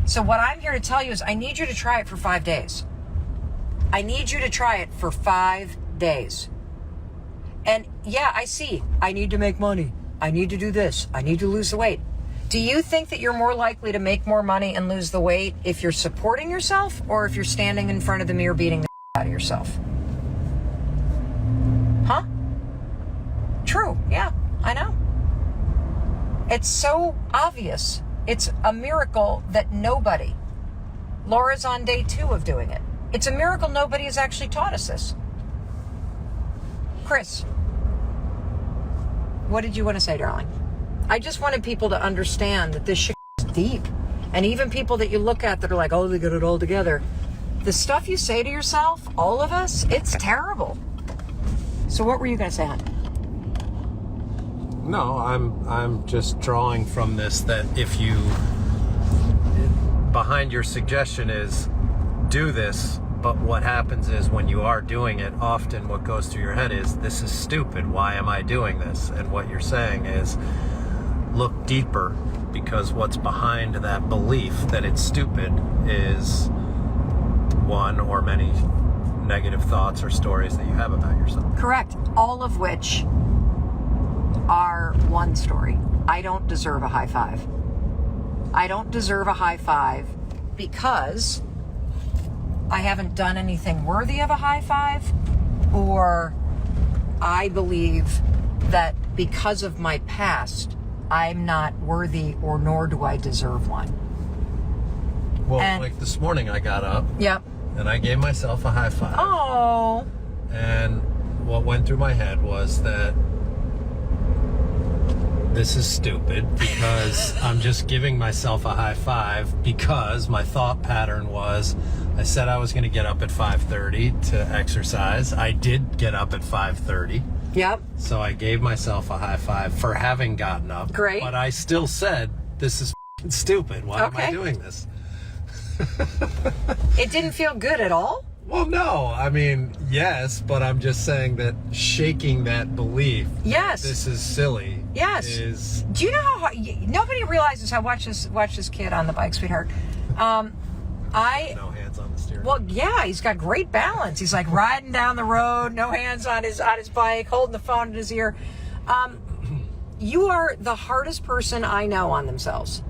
So what I'm here to tell you is I need you to try it for 5 days. I need you to try it for 5 days. And yeah, I see. I need to make money. I need to do this. I need to lose the weight. Do you think that you're more likely to make more money and lose the weight if you're supporting yourself or if you're standing in front of the mirror beating the out of yourself? Huh? True. Yeah, I know. It's so obvious. It's a miracle that nobody. Laura's on day 2 of doing it. It's a miracle nobody has actually taught us this. Chris, what did you want to say, darling? I just wanted people to understand that this shit is deep. And even people that you look at that are like, oh, they got it all together. The stuff you say to yourself, all of us, it's terrible. So what were you going to say, hon? No, I'm just drawing from this that if you, behind your suggestion is do this, but what happens is when you are doing it, often what goes through your head is, this is stupid, why am I doing this? And what you're saying is, look deeper, because what's behind that belief that it's stupid is one or many negative thoughts or stories that you have about yourself. Correct. All of which are one story. I don't deserve a high five. I don't deserve a high five because I haven't done anything worthy of a high five, or I believe that because of my past, I'm not worthy or nor do I deserve one. Well, And- like this morning I got up Yep. and I gave myself a high five. Oh. And what went through my head was that this is stupid because I'm just giving myself a high five because my thought pattern was I said I was going to get up at 5:30 to exercise. I did get up at 5:30. Yep. So I gave myself a high five for having gotten up. Great. But I still said, this is f***ing stupid. Why am I Okay. doing this? It didn't feel good at all? Well, no. I mean, yes, but I'm just saying that shaking that belief, Yes. this is silly, Yes. is... Do you know how nobody realizes how watch this kid on the bike, sweetheart. I No hands on the steering. Well, yeah, he's got great balance. He's like riding down the road, no hands on his bike, holding the phone in his ear. You are the hardest person I know on themselves.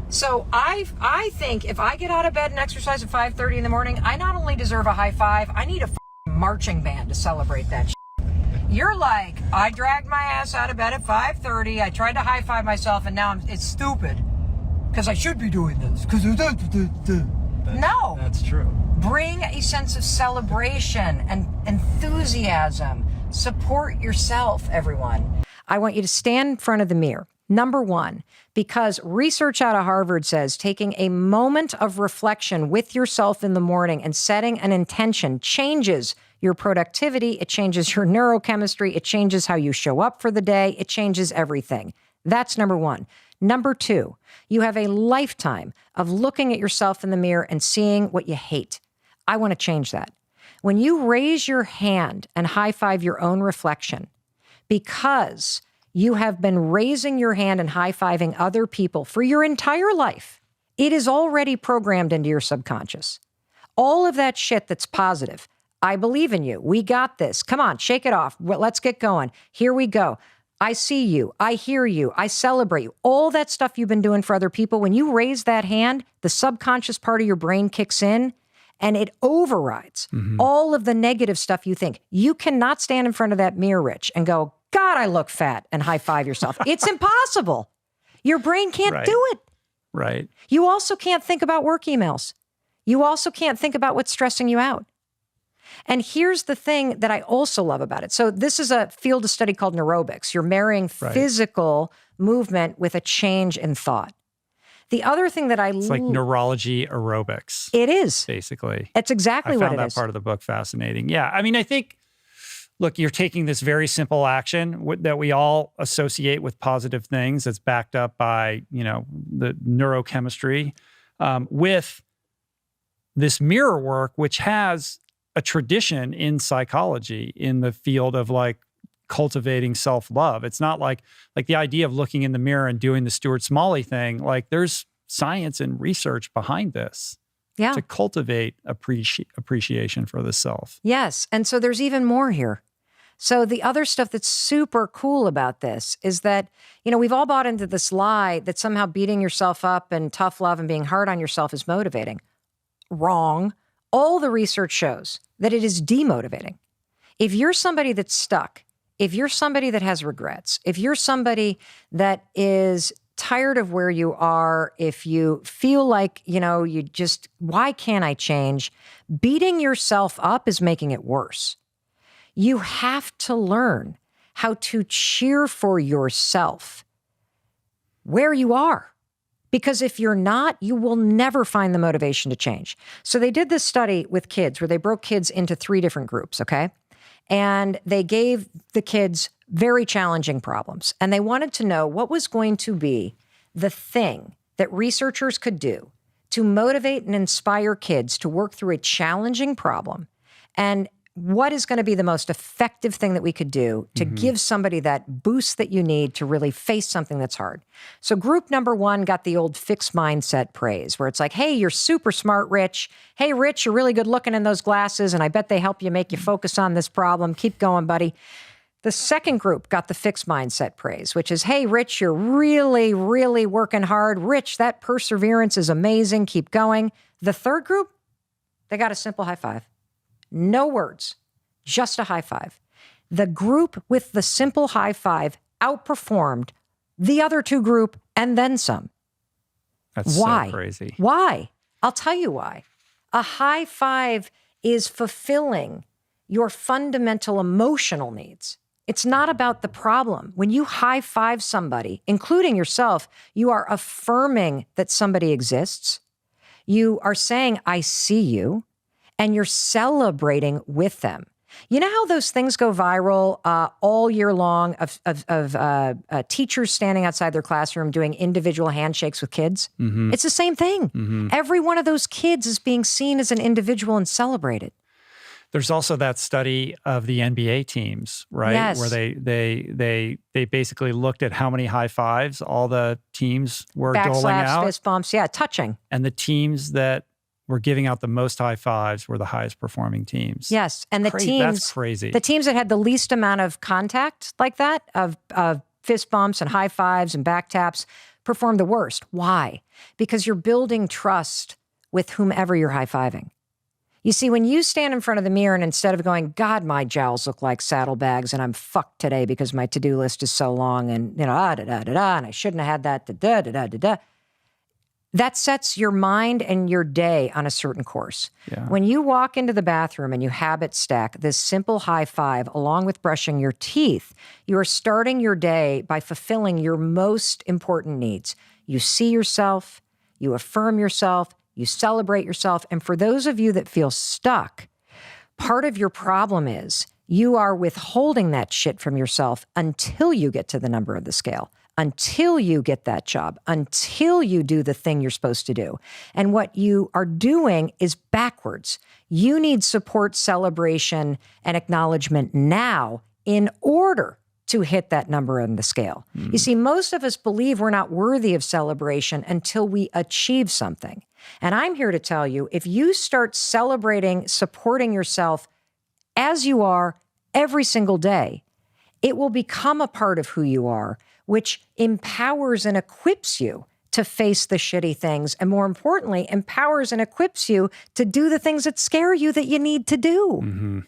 So I think if I get out of bed and exercise at 5:30 in the morning, I not only deserve a high five, I need a marching band to celebrate that shit. You're like, I dragged my ass out of bed at 5:30. I tried to high five myself, and now it's stupid because I should be doing this. No. That's true. Bring a sense of celebration and enthusiasm. Support yourself, everyone. I want you to stand in front of the mirror. Number one, because research out of Harvard says taking a moment of reflection with yourself in the morning and setting an intention changes your productivity. It changes your neurochemistry. It changes how you show up for the day. It changes everything. That's number one. Number two, you have a lifetime of looking at yourself in the mirror and seeing what you hate. I want to change that. When you raise your hand and high five your own reflection, because you have been raising your hand and high-fiving other people for your entire life, it is already programmed into your subconscious. All of that shit that's positive. I believe in you. We got this. Come on, shake it off. Well, let's get going. Here we go. I see you. I hear you. I celebrate you. All that stuff you've been doing for other people, when you raise that hand, the subconscious part of your brain kicks in and it overrides all of the negative stuff you think. You cannot stand in front of that mirror, Rich, and go, God, God, I look fat, and high five yourself. It's impossible. Your brain can't Right. do it. Right. You also can't think about work emails. You also can't think about what's stressing you out. And here's the thing that I also love about it. So this is a field of study called neurobics. You're marrying physical movement with a change in thought. The other thing that It's like neurology aerobics. It is. Basically. It's exactly what it is. I found that part of the book fascinating. Yeah. I mean, I think, look, you're taking this very simple action that we all associate with positive things that's backed up by, the neurochemistry with this mirror work, which has a tradition in psychology in the field of like cultivating self-love. It's not like the idea of looking in the mirror and doing the Stuart Smalley thing. Like there's science and research behind this to cultivate appreciation for the self. Yes. And so there's even more here. So the other stuff that's super cool about this is that, we've all bought into this lie that somehow beating yourself up and tough love and being hard on yourself is motivating. Wrong. All the research shows that it is demotivating. If you're somebody that's stuck, if you're somebody that has regrets, if you're somebody that is tired of where you are, if you feel like, why can't I change? Beating yourself up is making it worse. You have to learn how to cheer for yourself where you are. Because if you're not, you will never find the motivation to change. So they did this study with kids where they broke kids into 3 different groups, okay? And they gave the kids very challenging problems. And they wanted to know what was going to be the thing that researchers could do to motivate and inspire kids to work through a challenging problem, and what is going to be the most effective thing that we could do to give somebody that boost that you need to really face something that's hard. So group number 1 got the old fixed mindset praise, where it's like, hey, you're super smart, Rich. Hey, Rich, you're really good looking in those glasses, and I bet they help you make you focus on this problem. Keep going, buddy. The second group got the fixed mindset praise, which is, hey, Rich, you're really, really working hard. Rich, that perseverance is amazing. Keep going. The third group, they got a simple high five. No words, just a high five. The group with the simple high five outperformed the other 2 group and then some. That's Why? So crazy. Why? I'll tell you why. A high five is fulfilling your fundamental emotional needs. It's not about the problem. When you high five somebody, including yourself, you are affirming that somebody exists. You are saying, I see you. And you're celebrating with them. You know how those things go viral all year long of teachers standing outside their classroom doing individual handshakes with kids? Mm-hmm. It's the same thing. Mm-hmm. Every one of those kids is being seen as an individual and celebrated. There's also that study of the NBA teams, right? Yes. Where they basically looked at how many high fives all the teams were doling out. Fist bumps, touching. And the teams that were giving out the most high fives were the highest performing teams. Yes, and that's crazy. The teams that had the least amount of contact like that, of fist bumps and high fives and back taps, performed the worst. Why? Because you're building trust with whomever you're high fiving. You see, when you stand in front of the mirror and instead of going, God, my jowls look like saddlebags and I'm fucked today because my to-do list is so long and, and I shouldn't have had that, that sets your mind and your day on a certain course. Yeah. When you walk into the bathroom and you habit stack this simple high five along with brushing your teeth, you are starting your day by fulfilling your most important needs. You see yourself, you affirm yourself, you celebrate yourself. And for those of you that feel stuck, part of your problem is you are withholding that shit from yourself until you get to the number of the scale. Until you get that job, until you do the thing you're supposed to do. And what you are doing is backwards. You need support, celebration, and acknowledgement now in order to hit that number on the scale. Mm. You see, most of us believe we're not worthy of celebration until we achieve something. And I'm here to tell you, if you start celebrating, supporting yourself as you are every single day, it will become a part of who you are, which empowers and equips you to face the shitty things. And more importantly, empowers and equips you to do the things that scare you that you need to do. Mm-hmm.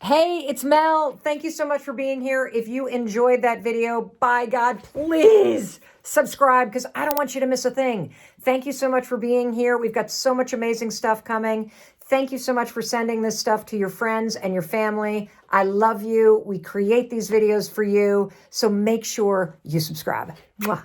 Hey, it's Mel. Thank you so much for being here. If you enjoyed that video, by God, please subscribe because I don't want you to miss a thing. Thank you so much for being here. We've got so much amazing stuff coming. Thank you so much for sending this stuff to your friends and your family. I love you. We create these videos for you. So make sure you subscribe. Mwah.